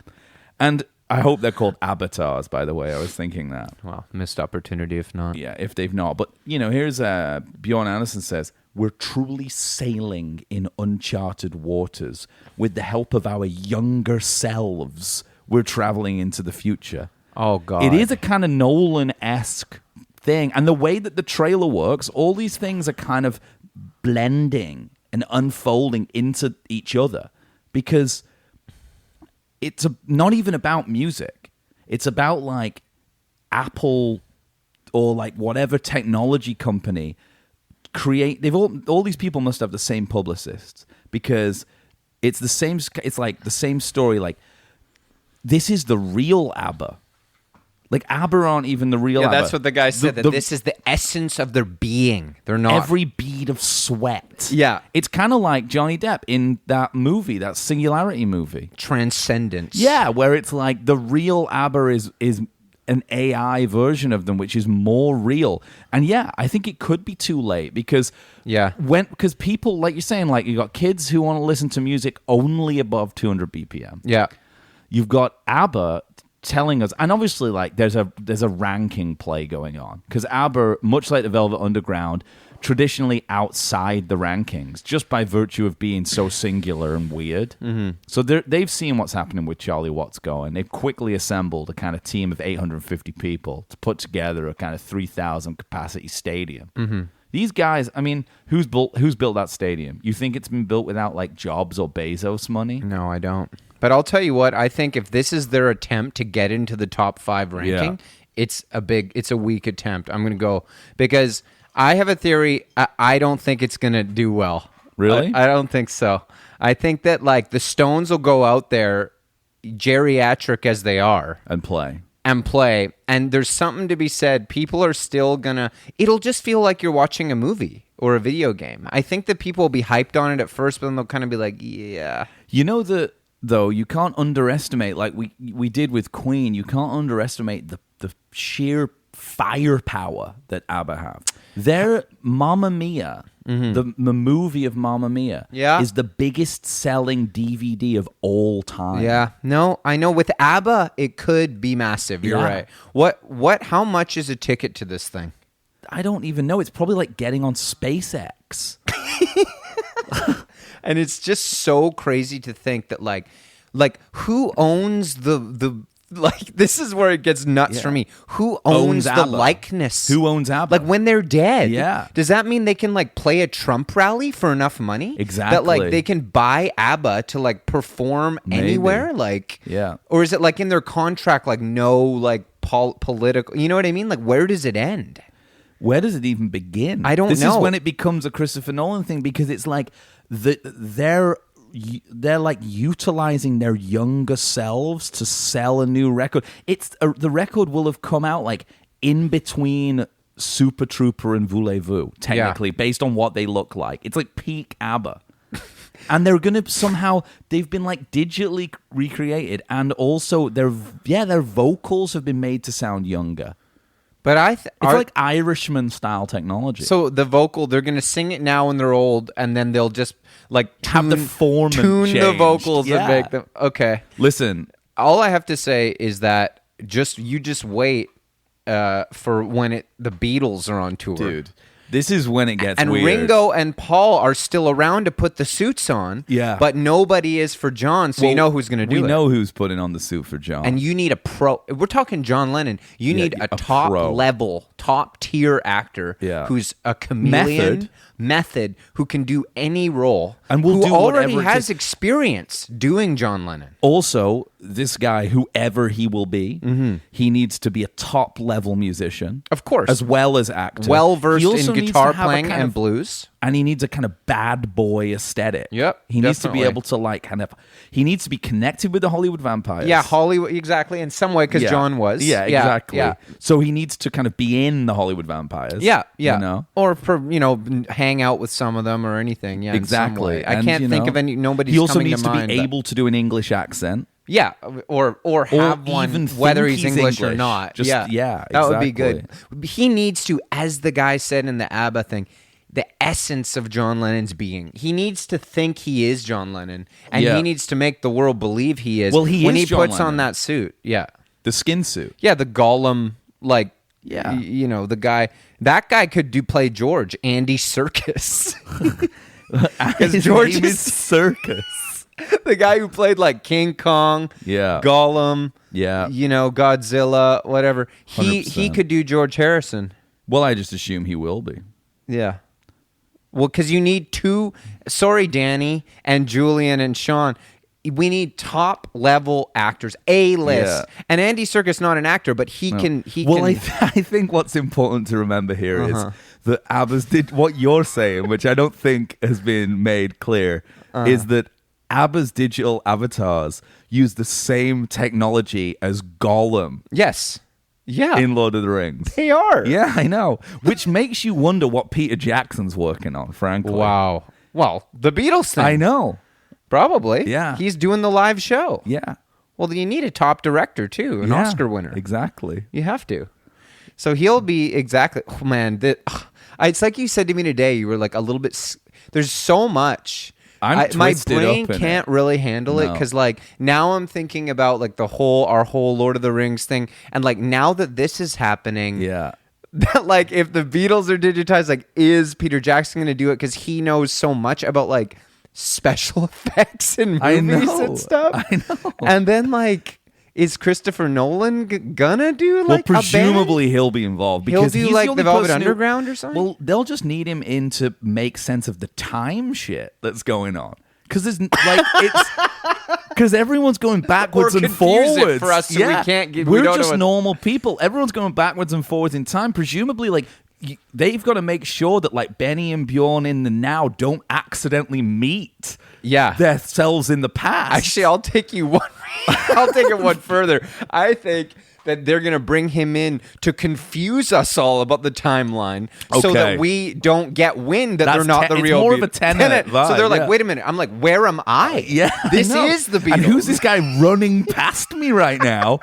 And I hope they're called avatars, by the way. I was thinking that. Well, missed opportunity if not. Yeah, if they've not. But, here's Bjorn Anderson says, we're truly sailing in uncharted waters. With the help of our younger selves, we're traveling into the future. Oh, God. It is a kind of Nolan-esque thing. And the way that the trailer works, all these things are kind of blending and unfolding into each other, because it's not even about music. It's about like Apple or like whatever technology company all these people must have the same publicists, because it's like the same story. Like, this is the real ABBA. Like, ABBA aren't even the real ABBA. That's what the guy said, that this is the essence of their being. They're not. Every bead of sweat. Yeah. It's kind of like Johnny Depp in that movie, that Singularity movie. Transcendence. Yeah, where it's like the real ABBA is an AI version of them, which is more real. And yeah, I think it could be too late, because because people, like you're saying, like you got kids who want to listen to music only above 200 BPM. Yeah. You've got ABBA telling us, and obviously like there's a ranking play going on, because ABBA, much like the Velvet Underground, traditionally outside the rankings just by virtue of being so singular and weird. Mm-hmm. So they've seen what's happening with Charlie Watts going. They've quickly assembled a kind of team of 850 people to put together a kind of 3,000 capacity stadium. Mm-hmm. These guys, I mean, who's built that stadium? You think it's been built without like Jobs or Bezos money? No, I don't. But I'll tell you what, I think if this is their attempt to get into the top 5 ranking, it's a weak attempt. I'm going to go, because I have a theory. I don't think it's going to do well. Really? I don't think so. I think that like the Stones will go out there, geriatric as they are, and play. And And there's something to be said. People are still going to, it'll just feel like you're watching a movie. or a video game. I think that people will be hyped on it at first, but then they'll kind of be like, yeah. You know that, though, you can't underestimate, like we did with Queen, you can't underestimate the sheer firepower that ABBA have. Their Mamma Mia, the movie of Mamma Mia, is the biggest selling DVD of all time. Yeah. No, I know with ABBA, it could be massive. You're right. How much is a ticket to this thing? I don't even know. It's probably like getting on SpaceX. And it's just so crazy to think that like who owns the like, this is where it gets nuts for me. Who owns the ABBA? likeness? Who owns ABBA? Like when they're dead. Yeah. Does that mean they can like play a Trump rally for enough money? Exactly. That like they can buy ABBA to like perform anywhere? Like, or is it like in their contract, like no like political, you know what I mean? Like where does it end? Where does it even begin? I don't know. This is when it becomes a Christopher Nolan thing, because it's like they're like utilizing their younger selves to sell a new record. The record will have come out like in between Super Trooper and Voulez-Vous, technically, based on what they look like. It's like peak ABBA. And they're going to they've been like digitally recreated, and also their vocals have been made to sound younger. But it's like Irishman style technology. So the vocal, they're going to sing it now when they're old, and then they'll just like have the form tune changed. the vocals and make them okay. Listen, all I have to say is that you just wait for when the Beatles are on tour, dude. This is when it gets and weird. Ringo and Paul are still around to put the suits on. Yeah. But nobody is for John, so you know who's going to do it. We know who's putting on the suit for John. And you need a pro. We're talking John Lennon. You need a top level, top tier actor who's a chameleon, method, who can do any role, and who already has experience doing John Lennon. Also, this guy, whoever he will be, he needs to be a top level musician, of course, as well as actor, well versed in guitar playing and blues, and he needs a kind of bad boy aesthetic. Yep, he needs to be able to like he needs to be connected with the Hollywood vampires. Yeah, Hollywood, exactly, in some way, because John was. Yeah, exactly. Yeah. So he needs to kind of be in the Hollywood vampires. Yeah. You know? Or hang out with some of them or anything. Yeah, exactly. In some way. I can't think of any. Nobody's he also coming needs to to mind, be able to do an English accent. Yeah, or have one, even whether he's English or not. Exactly. That would be good. He needs to, as the guy said in the ABBA thing, the essence of John Lennon's being. He needs to think he is John Lennon, and he needs to make the world believe he is. Well, when he John puts Lennon. on that suit. Yeah, the skin suit. Yeah, the Gollum, like. Yeah, the guy. That guy could play George, Andy Serkis. Because George is Serkis. The guy who played like King Kong, Gollum, Godzilla, whatever. He could do George Harrison. Well, I just assume he will be. Yeah. Well, because you need two. Sorry, Danny and Julian and Sean. We need top level actors, A-list. And Andy Serkis not an actor, but he can. I think what's important to remember here is that ABBA's did what you're saying, which I don't think has been made clear, is that ABBA's digital avatars use the same technology as Gollum. Yes. Yeah. In Lord of the Rings. They are. Yeah, I know. Which makes you wonder what Peter Jackson's working on, frankly. Wow. Well, the Beatles thing. I know. Probably. Yeah. He's doing the live show. Yeah. Well, you need a top director, too. An Oscar winner. Exactly. You have to. So he'll be exactly... Oh, man. It's like you said to me today. You were like a little bit... There's so much... my brain can't really handle it because like now I'm thinking about like our whole Lord of the Rings thing, and like now that this is happening, that like if the Beatles are digitized, like is Peter Jackson going to do it because he knows so much about like special effects in movies and stuff? I know. And then like, is Christopher Nolan gonna do like presumably he'll be involved because he'll do he's like the Velvet person Underground or something? Well, they'll just need him in to make sense of the time shit that's going on. Because there's like because everyone's going backwards and forwards for us, so we can't get. We're just normal people. Everyone's going backwards and forwards in time. Presumably, like they've got to make sure that like Benny and Bjorn in the now don't accidentally meet themselves in the past. Actually, I'll take it one further. I think that they're going to bring him in to confuse us all about the timeline so that we don't get wind that they're not the real It's more of a Tenet vibe, so they're like, wait a minute. I'm like, where am I? Yeah, This is the Beatles. And who's this guy running past me right now?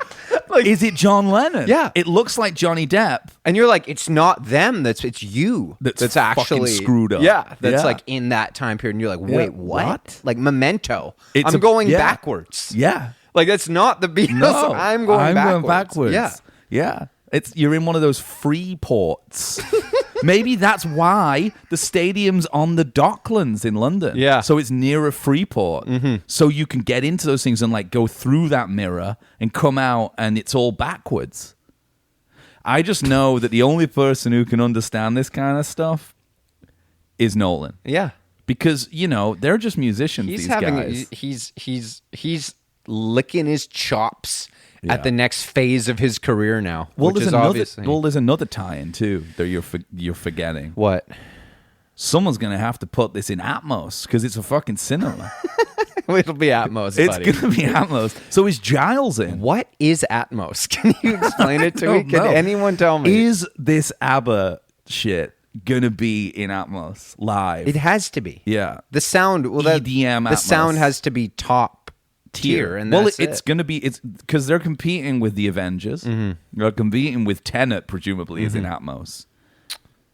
Is it John Lennon? Yeah. It looks like Johnny Depp. And you're like, it's not them. It's you. That's actually fucking screwed up. Yeah. That's Yeah. like in that time period. And you're like, wait, what? Like Memento. It's I'm going backwards. Yeah. Like that's not the Beatles. No, I'm going backwards. Yeah. Yeah. You're in one of those free ports. Maybe that's why the stadium's on the Docklands in London. Yeah. So it's near a free port. So you can get into those things and like go through that mirror and come out and it's all backwards. I just know that the only person who can understand this kind of stuff is Nolan. Yeah. Because, they're just musicians, these guys. He's licking his chops at the next phase of his career now. Well, which there's is another. obviously... Well, there's another tie-in too that you're forgetting. What? Someone's gonna have to put this in Atmos because it's a fucking cinema. It'll be Atmos. It's buddy. gonna be Atmos. So is Giles in? What is Atmos? Can you explain it to me? Can know. anyone tell me? Is this Abba shit gonna be in Atmos live? It has to be. Yeah. The sound. Well, EDM the Atmos. sound has to be top tier, and well, that's it's gonna be. It's because they're competing with the Avengers. They're competing with Tenet, presumably, is in Atmos.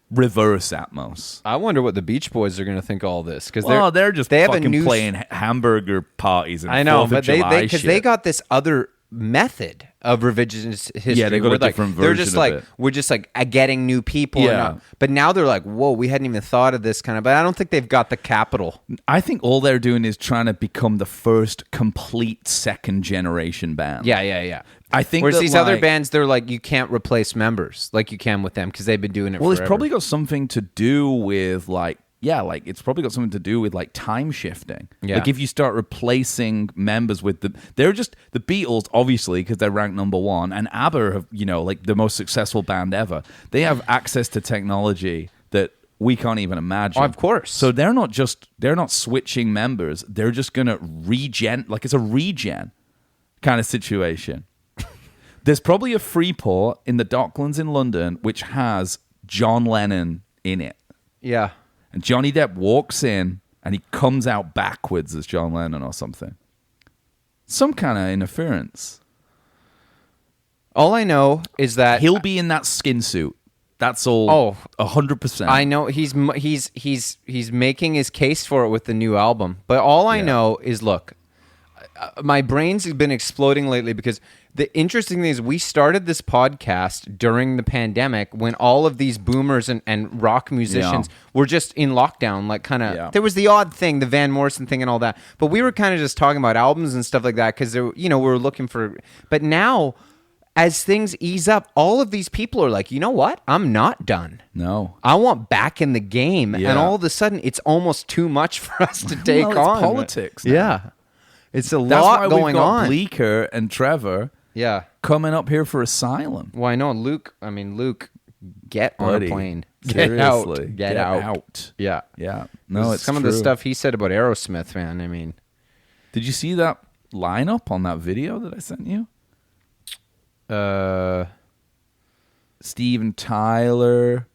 Reverse Atmos. I wonder what the Beach Boys are going to think of all this because they're just they have fucking a new playing hamburger parties. And I know, 4th of but July because shit. they got this other method of revisionist history. Yeah, they got a where, different they're version just of like it. we're just like getting new people. Yeah. But now they're like, whoa, we hadn't even thought of this kind of. But I don't think they've got the capital. I think all they're doing is trying to become the first complete second generation band. Yeah. I think. Whereas that, these other bands, they're like, you can't replace members like you can with them because they've been doing it. Well, forever. it's probably got something to do with it's probably got something to do with like time shifting. Yeah. Like if you start replacing members with they're just the Beatles, obviously, because they're ranked number one, and ABBA have, like the most successful band ever. They have access to technology that we can't even imagine. Oh, of course. So they're not switching members. They're just gonna regen, like it's a regen kind of situation. There's probably a free port in the Docklands in London which has John Lennon in it. Yeah. And Johnny Depp walks in and he comes out backwards as John Lennon or something. Some kind of interference. All I know is that He'll be in that skin suit. That's all. Oh, 100%. I know he's making his case for it with the new album. But all I know is, look, my brain's been exploding lately because the interesting thing is we started this podcast during the pandemic when all of these boomers and rock musicians were just in lockdown, like kind of there was the odd thing, the Van Morrison thing and all that, but we were kind of just talking about albums and stuff like that because we were looking for. But now, as things ease up, all of these people are like, you know what? I'm not done. No. I want back in the game, Yeah. and all of a sudden, it's almost too much for us to take Well, it's on. politics now. Yeah, it's a That's lot why going we've got on. Bleecker and Trevor Yeah. coming up here for Asylum. Well, I know Luke. Get on Buddy, a plane. seriously. Get out. Yeah. Yeah. No, it's some of the stuff he said about Aerosmith, man. I mean, Did you see that lineup on that video that I sent you? Steven Tyler,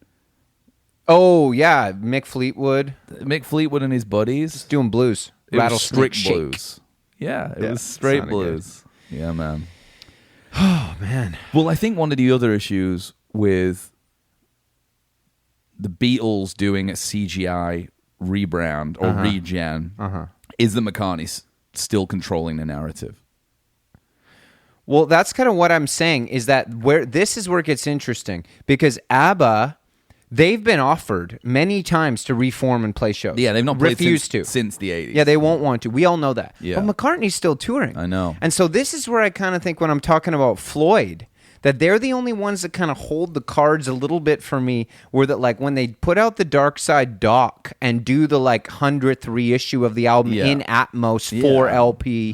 oh yeah, Mick Fleetwood Mick Fleetwood and his buddies. doing blues, It was Rattlesnake strict Shake. blues. Yeah, it Yeah, was straight sounded good. blues. Yeah, man. Oh man. Well, I think one of the other issues with the Beatles doing a CGI rebrand or regen is that McCartney's still controlling the narrative. Well, that's kind of what I'm saying is that this is where it gets interesting because ABBA, they've been offered many times to reform and play shows. Yeah, they've not played refused since the 80s. Yeah, they won't want to. We all know that. Yeah. But McCartney's still touring. I know. And so this is where I kind of think when I'm talking about Floyd, that they're the only ones that kind of hold the cards a little bit for me, where that like when they put out the Dark Side doc and do the like 100th reissue of the album in Atmos 4 LP,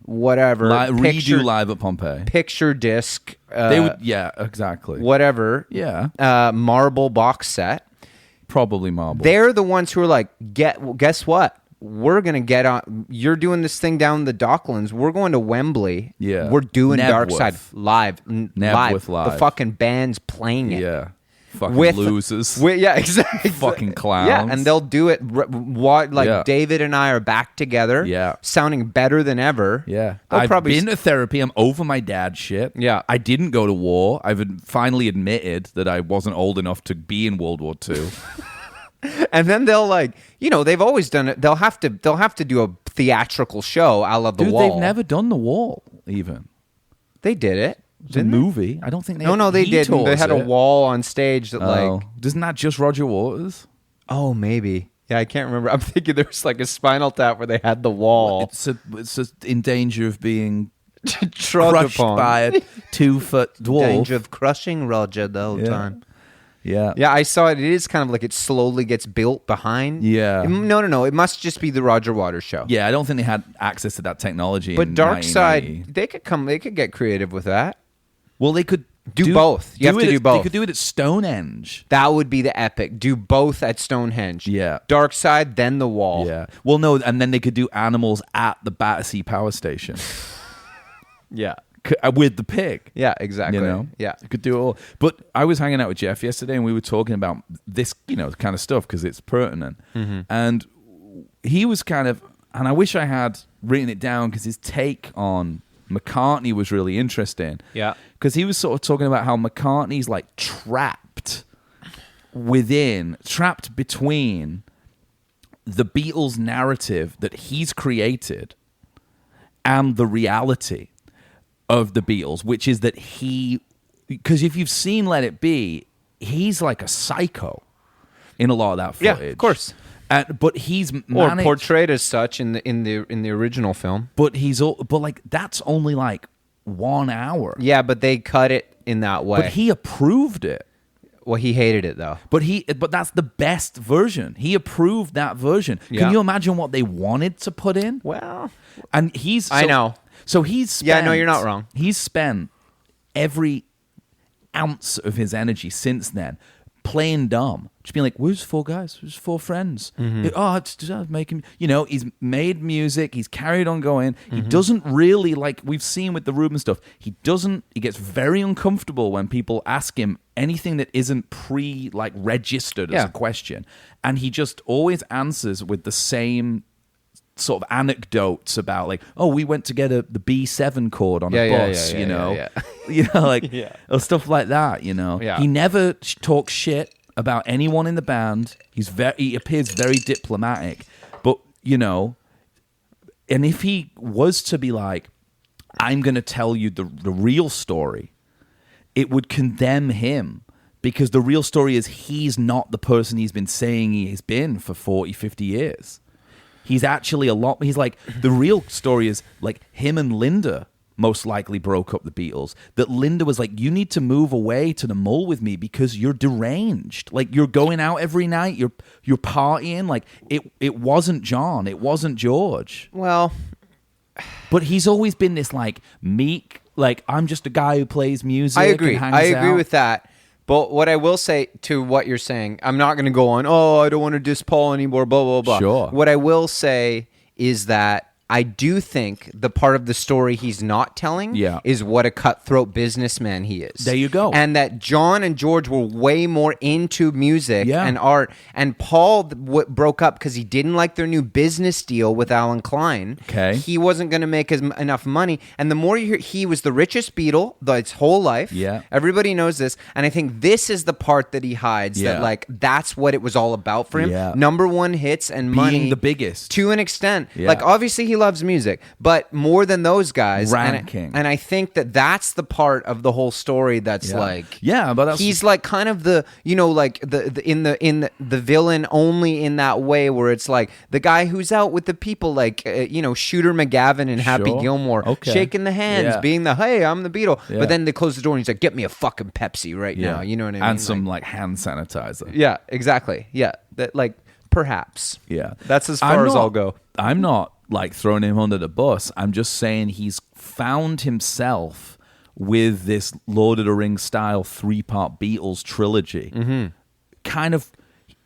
whatever, redo Live at Pompeii. picture disc, They would, exactly. whatever, Yeah, marble box set. probably marble. They're the ones who are like, guess what? we're going to get on. You're doing this thing down the Docklands. We're going to Wembley. Yeah. We're doing Dark Nebworth. Side live. Nebworth live. The fucking band's playing it. Yeah. Fucking With losers. Yeah, exactly. Fucking clowns. Yeah, and they'll do it. David and I are back together. Yeah. Sounding better than ever. Yeah. They'll I've probably been to therapy. I'm over my dad shit. Yeah. I didn't go to war. I've finally admitted that I wasn't old enough to be in World War II. And then they'll they've always done it. They'll have to do a theatrical show a la The Dude, Wall. they've never done The Wall, even. They did it. It's a movie. I don't think they No, they he didn't. They tours had a it. wall on stage that Isn't that just Roger Waters? Oh, maybe. Yeah, I can't remember. I'm thinking there was like a Spinal Tap where they had the wall. It's in danger of being Trod crushed upon. by a 2-foot dwarf. Danger of crushing Roger the whole time. Yeah. Yeah, I saw it. It is kind of like it slowly gets built behind. Yeah. No. It must just be the Roger Waters show. Yeah, I don't think they had access to that technology. But in Dark 1990. Side, they could get creative with that. Well, they could Do both. You have to do both. They could do it at Stonehenge. That would be the epic. Do both at Stonehenge. Yeah. Dark Side, then the wall. Yeah. Well, no, and then they could do animals at the Battersea Power Station Yeah. with the pig. Yeah, exactly. You know? Yeah. You could do it all. But I was hanging out with Jeff yesterday and we were talking about this, kind of stuff because it's pertinent. Mm-hmm. And he was kind of, and I wish I had written it down because his take on McCartney was really interesting. Yeah. Because he was sort of talking about how McCartney's like trapped between the Beatles narrative that he's created and the reality of the Beatles, which is that because if you've seen Let It Be, he's like a psycho in a lot of that footage. Yeah, of course. But he's Or portrayed as such in the original film. But that's only like 1 hour. Yeah, but they cut it in that way. But he approved it. Well, he hated it though. But that's the best version. He approved that version. Yeah. Can you imagine what they wanted to put in? Well, And I know. So he's spent, Yeah, no, you're not wrong. He's spent every ounce of his energy since then playing dumb. Just being like, we're just four guys. We're just four friends. It's making, he's made music. He's carried on going. He doesn't really, like we've seen with the Ruben stuff, he gets very uncomfortable when people ask him anything that isn't registered as a question. And he just always answers with the same sort of anecdotes about we went to get the B7 chord on a bus, or stuff like that, Yeah. He never talks shit about anyone in the band. He appears very diplomatic, but and if he was to be like, I'm going to tell you the real story, it would condemn him because the real story is he's not the person he's been saying he has been for 40, 50 years. He's actually he's like, the real story is like him and Linda most likely broke up the Beatles. That Linda was like, you need to move away to the mole with me because you're deranged. Like you're going out every night, you're partying. Like it wasn't John, it wasn't George. Well, but he's always been this like meek, like I'm just a guy who plays music. I agree. And I agree out. with that. But what I will say to what you're saying, I'm not going to go on, I don't want to diss Paul anymore, blah, blah, blah. Sure. What I will say is that I do think the part of the story he's not telling is what a cutthroat businessman he is. There you go. And that John and George were way more into music and art. And Paul broke up because he didn't like their new business deal with Alan Klein. Okay. He wasn't going to make enough money. And the more you hear, he was the richest Beatle his whole life. Yeah. Everybody knows this. And I think this is the part that he hides, that that's what it was all about for him. Yeah. Number one hits and money. Being the biggest. To an extent. Yeah. Like, obviously he loves music, but more than those guys. Ranking. And I think that's the part of the whole story that's but that's he's like kind of the, like the villain only in that way where it's like the guy who's out with the people like, Shooter McGavin and Happy Gilmore, shaking the hands, being hey, I'm the Beatle. Yeah. But then they close the door and he's like, get me a fucking Pepsi right now. You know what I mean? And some like hand sanitizer. Yeah, exactly. Yeah. That perhaps. Yeah. That's as far as I'll go. I'm not like throwing him under the bus. I'm just saying he's found himself with this Lord of the Rings style 3-part Beatles trilogy. Kind of,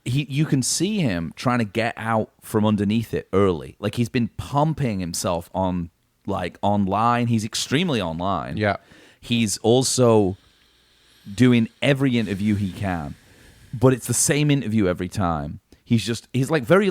you can see him trying to get out from underneath it early. Like he's been pumping himself on like online. He's extremely online. Yeah. He's also doing every interview he can, but it's the same interview every time. He's like very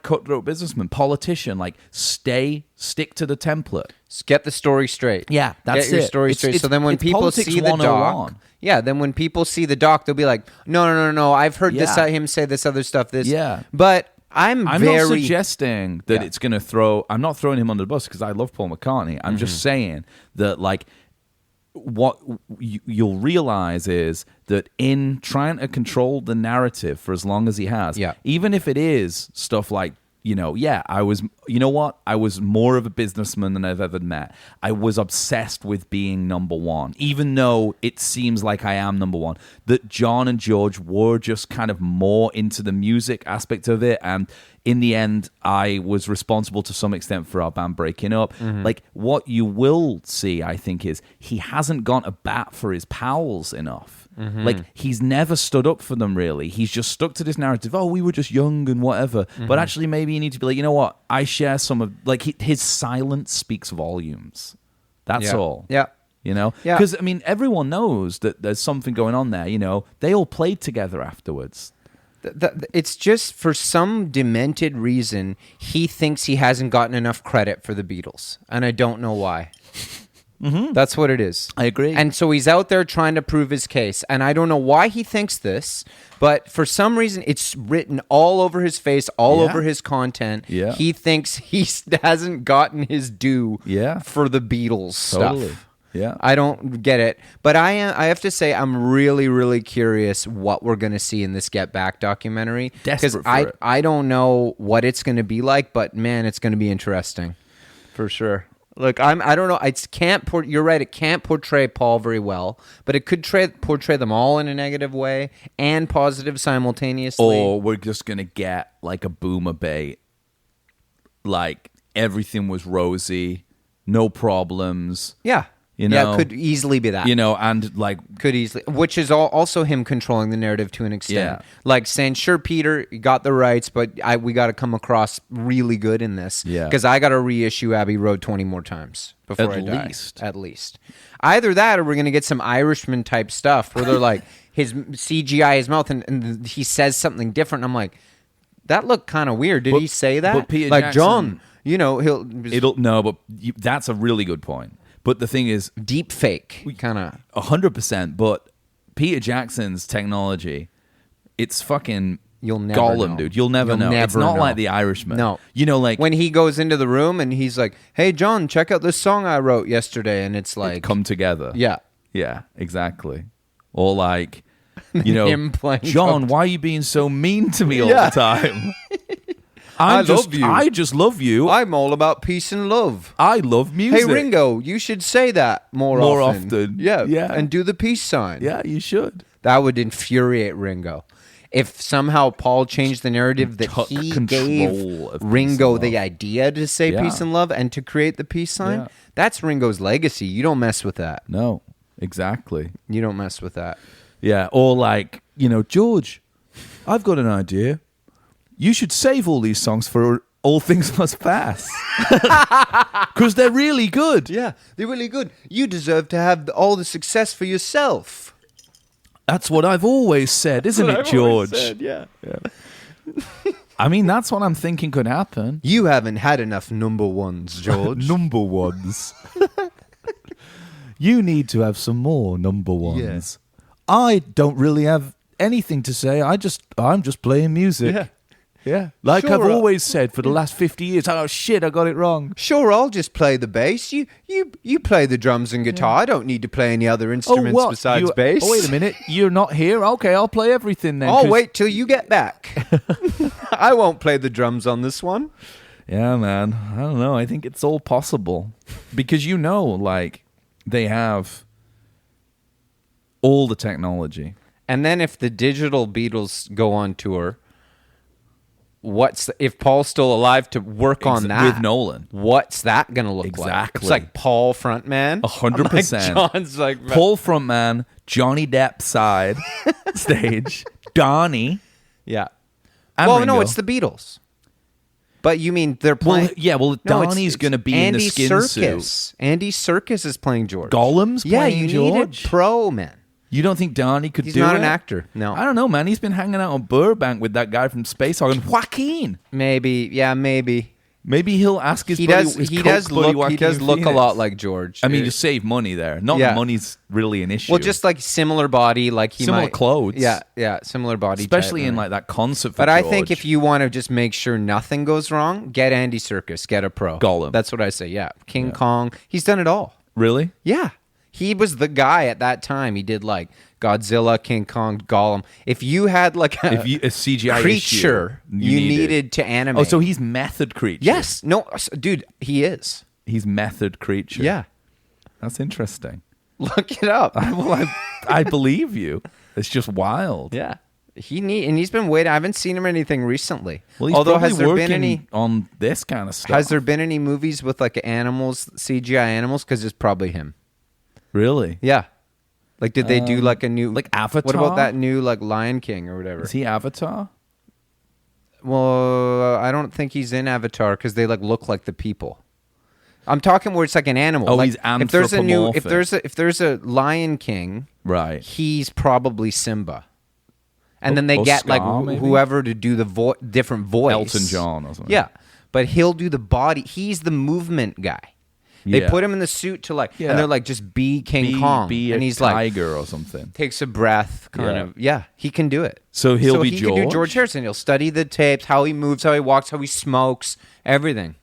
cutthroat businessman, politician. Like stick to the template. Get the story straight. Yeah, that's Get your it. story straight. So then when people see the doc, then when people see the doc, they'll be like, no. I've heard this him say this other stuff. This. Yeah. But I'm not suggesting that it's going to throw. I'm not throwing him under the bus because I love Paul McCartney. I'm just saying that like. What you'll realize is that in trying to control the narrative for as long as he has, even if it is stuff like, I was more of a businessman than I've ever met. I was obsessed with being number one, even though it seems like I am number one. That John and George were just kind of more into the music aspect of it. And in the end, I was responsible to some extent for our band breaking up. Like, what you will see, I think, is he hasn't gone to bat for his pals enough. Like, he's never stood up for them, really. He's just stuck to this narrative, we were just young and whatever. But actually, maybe you need to be like, you know what? I share some of... Like, his silence speaks volumes. That's all. Yeah. Because, I mean, everyone knows that there's something going on there, They all played together afterwards. It's just for some demented reason he thinks he hasn't gotten enough credit for the Beatles, and I don't know why. That's what it is. I agree. And so he's out there trying to prove his case, and I don't know why he thinks this, but for some reason it's written all over his face, all over his content. Yeah. He thinks he hasn't gotten his due for the Beatles stuff. Yeah, I don't get it, but I have to say I'm really, really curious what we're going to see in this Get Back documentary. Desperate for it. I don't know what it's going to be like, but man, it's going to be interesting for sure. Look, I don't know. You're right. It can't portray Paul very well, but it could portray them all in a negative way and positive simultaneously. Or we're just going to get like a boomer bait, like everything was rosy, no problems. Yeah. Yeah, it could easily be that. And like... Could easily... Which is also him controlling the narrative to an extent. Yeah. Like saying, sure, Peter, you got the rights, but we got to come across really good in this. Yeah. Because I got to reissue Abbey Road 20 more times before I die. At least. Either that or we're going to get some Irishman-type stuff where they're like, his CGI his mouth and he says something different. I'm like, that looked kind of weird. Did he say that? But Peter like, Jackson, John, that's a really good point. But the thing is... Deep fake, kind of... 100%, but Peter Jackson's technology, it's fucking You'll never Gollum, know. dude. You'll never know. It's not like The Irishman. No. Like... When he goes into the room and he's like, hey, John, check out this song I wrote yesterday. And it's like... Come together. Yeah. Yeah, exactly. Or like, him playing John, why are you being so mean to me all the time? I just love you. I'm all about peace and love. I love music. Hey, Ringo, you should say that more often. Yeah. And do the peace sign. Yeah, you should. That would infuriate Ringo. If somehow Paul changed the narrative that he gave Ringo the idea to say peace and love and to create the peace sign, that's Ringo's legacy. You don't mess with that. No, exactly. You don't mess with that. Yeah, or like, George, I've got an idea. You should save all these songs for All Things Must Pass. Because they're really good. Yeah, they're really good. You deserve to have all the success for yourself. That's what I've always said, isn't it, George? Yeah. I mean, that's what I'm thinking could happen. You haven't had enough number ones, George. Number ones. You need to have some more number ones. Yeah. I don't really have anything to say. I'm just playing music. Yeah. Yeah, like I've always said for the last 50 years. Oh, shit, I got it wrong. Sure, I'll just play the bass. You play the drums and guitar. I don't need to play any other instruments besides bass. Oh, wait a minute. You're not here? Okay, I'll play everything then. I'll wait till you get back. I won't play the drums on this one. Yeah, man. I don't know. I think it's all possible. Because like, they have all the technology. And then if the digital Beatles go on tour... if Paul's still alive to work on that with Nolan? What's that gonna look like? Exactly. It's like Paul frontman, 100%. Like John's like Paul frontman, Johnny Depp side stage, Donnie, Yeah. And well, Ringo. no, it's the Beatles. But you mean they're playing? Well, No, it's- Donnie's it's going to be in the Andy skin Serkis. suit. Andy Serkis is playing George. Gollum's Yeah, playing you George? need a pro, man. You don't think Donnie could He's do it? not an actor. No. I don't know, man. He's been hanging out on Burbank with that guy from Space Hog and Joaquin. Maybe. Yeah, maybe. Maybe he'll ask his He buddy, does. his He coke does buddy look. He Joaquin does look a Phoenix. lot like George. I mean, to save money there. Not Yeah. that money's really an issue. well, just like similar body, like he Similar might, clothes. Yeah, similar body, especially type, in right. like that concert for But I George. think if you want to just make sure nothing goes wrong, get Andy Serkis, get a pro. Gollum. That's what I say. Yeah, King Kong. He's done it all. Really? Yeah, he was the guy at that time. He did like Godzilla, King Kong, Gollum. If you had like a CGI creature issue, you needed to animate. Oh, so he's method creature. yes, no, dude, he is. He's method creature. Yeah, That's interesting. look it up. I believe you. It's just wild. Yeah. He's been waiting. I haven't seen him in anything recently. Well, he's Although probably has there working been any on this kind of stuff. has there been any movies with like animals, CGI animals? Because it's probably him. Really? Yeah. Like, did they do like a new like Avatar? What about that new like Lion King or whatever? Is he Avatar? Well, I don't think he's in Avatar because they like look like the people. I'm talking where it's like an animal. Oh, like, he's if there's a new anthropomorphic. if there's a Lion King, Right. he's probably Simba. And then they Or get Scar, like maybe? whoever to do the different voice. Elton John or something. Yeah, but he'll do the body. He's the movement guy. They Yeah. put him in the suit to like, Yeah. and they're like, just be King Kong, Be and a he's like, tiger or something. takes a breath, kind Yeah. of. Yeah, he can do it. So he'll be he can do George? George Harrison. He'll study the tapes, how he moves, how he walks, how he smokes, everything.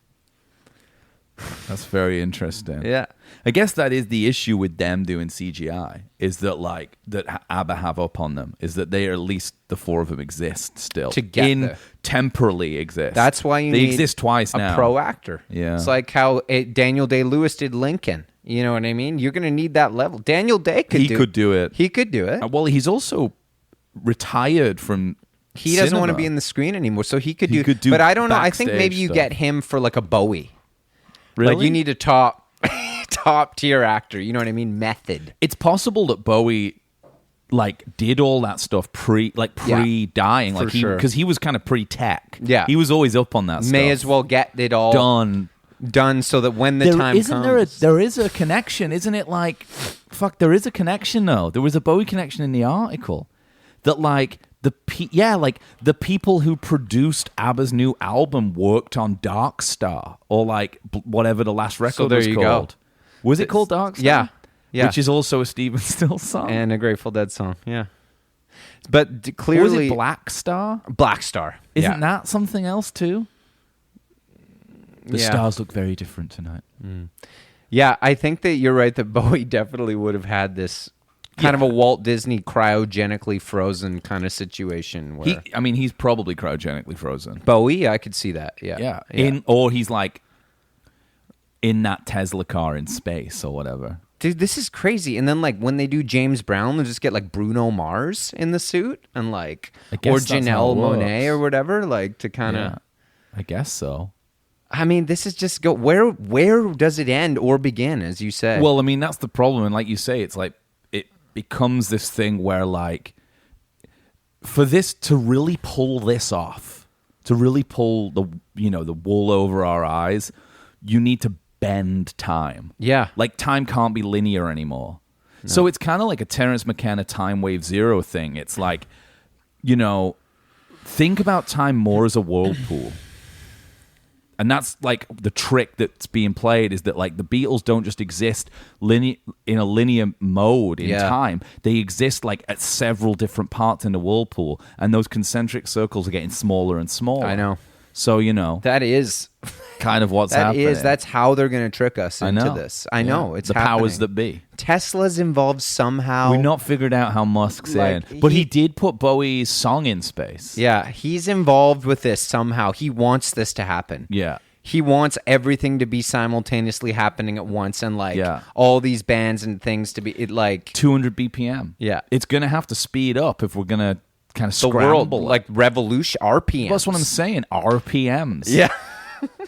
That's very interesting. Yeah. I guess that is the issue with them doing CGI, is that like that Abba have up on them, is that they are, at least the four of them exist still. To get there. Temporally exist. That's why you they need exist twice a now. pro actor. Yeah. It's like how Daniel Day-Lewis did Lincoln. You know what I mean? You're going to need that level. Daniel Day could He could do it. He could do it. Well, he's also retired from He doesn't want to cinema. be in the screen anymore, so he could He do. could do but I don't know. I think maybe backstage you stuff. get him for like a Bowie. Really? Like you need a top tier actor. You know what I mean? Method. It's possible that Bowie like did all that stuff pre dying, for like sure. because he was kind of pre tech. Yeah. he was always up on that stuff. May as well get it all done. so that when the time comes. There is a connection, isn't it? Like, fuck, there is a connection though. There was a Bowie connection in the article that like the people who produced ABBA's new album worked on Dark Star or like whatever the last record there was you go. called. Was it called Dark Star? Yeah. Yeah. Which is also a Steven Stills song. And a Grateful Dead song. Yeah. But Or clearly, was it Black Star? Black Star. Isn't Yeah. that something else too? The Yeah. stars look very different tonight. Yeah, I think that you're right that Bowie definitely would have had this kind of a Walt Disney cryogenically frozen kind of situation where He's probably cryogenically frozen. Bowie, I could see that. Yeah. Yeah. Or he's like in that Tesla car in space or whatever. Dude, this is crazy. And then like when they do James Brown, they'll just get like Bruno Mars in the suit and like I guess or that's how Janelle it Monáe works. or whatever, like to kind of Yeah, I guess so. I mean, this is just where does it end or begin, as you say? Well, I mean, that's the problem. And like you say, it's like it becomes this thing where like for this to really pull this off, to really pull the wool over our eyes, you need to bend time. Yeah. Like time can't be linear anymore. No. So it's kind of like a Terrence McKenna Time Wave Zero thing. It's like, think about time more as a whirlpool. And that's like the trick that's being played is that like the Beatles don't just exist in a linear mode in time. They exist like at several different parts in the whirlpool, and those concentric circles are getting smaller and smaller. I know. So that is kind of what's happening. That's how they're going to trick us into know. this. I know. It's the happening. powers that be. Tesla's involved somehow. We've not figured out how Musk's Like, in, but he did put Bowie's song in space. Yeah, he's involved with this somehow. He wants this to happen. Yeah. He wants everything to be simultaneously happening at once, and like all these bands and things to be 200 BPM. Yeah, it's gonna have to speed up if we're gonna kind of the scramble world like revolution RPMs. That's what I'm saying. RPMs. Yeah.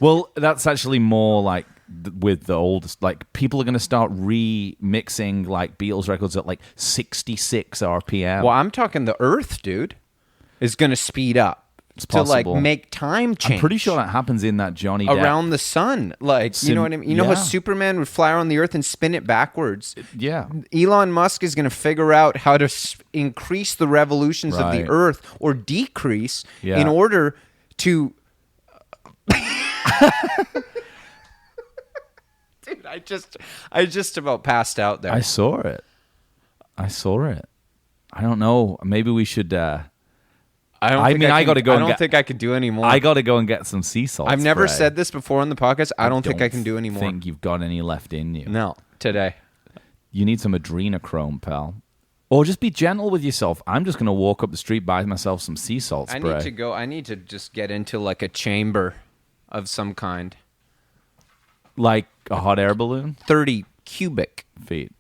Well, that's actually more like with the oldest. Like people are gonna start remixing like Beatles records at like 66 RPM. Well, I'm talking the Earth, dude. is going to speed up to like possible. make time change. I'm pretty sure that happens in that Johnny Depp. around the sun. Like, you know what I mean? You know how Superman would fly around the earth and spin it backwards? Yeah. Elon Musk is going to figure out how to increase the revolutions of the earth or decrease in order to... Dude, I just about passed out there. I saw it. I don't know. Maybe we should... I don't think I could do anymore. I got to go and get some sea salt. I've never spray. said this before on the podcast. I don't think I can do anymore. I think you've got any left in you. No, today. You need some adrenochrome, pal. Or just be gentle with yourself. I'm just going to walk up the street, buy myself some sea salt spray. I need to just get into like a chamber of some kind. Like a hot air balloon? 30 cubic feet.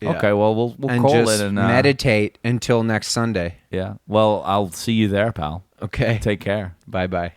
Yeah. Okay, well, we'll call just it and meditate until next Sunday. Yeah. Well, I'll see you there, pal. Okay. Take care. Bye-bye.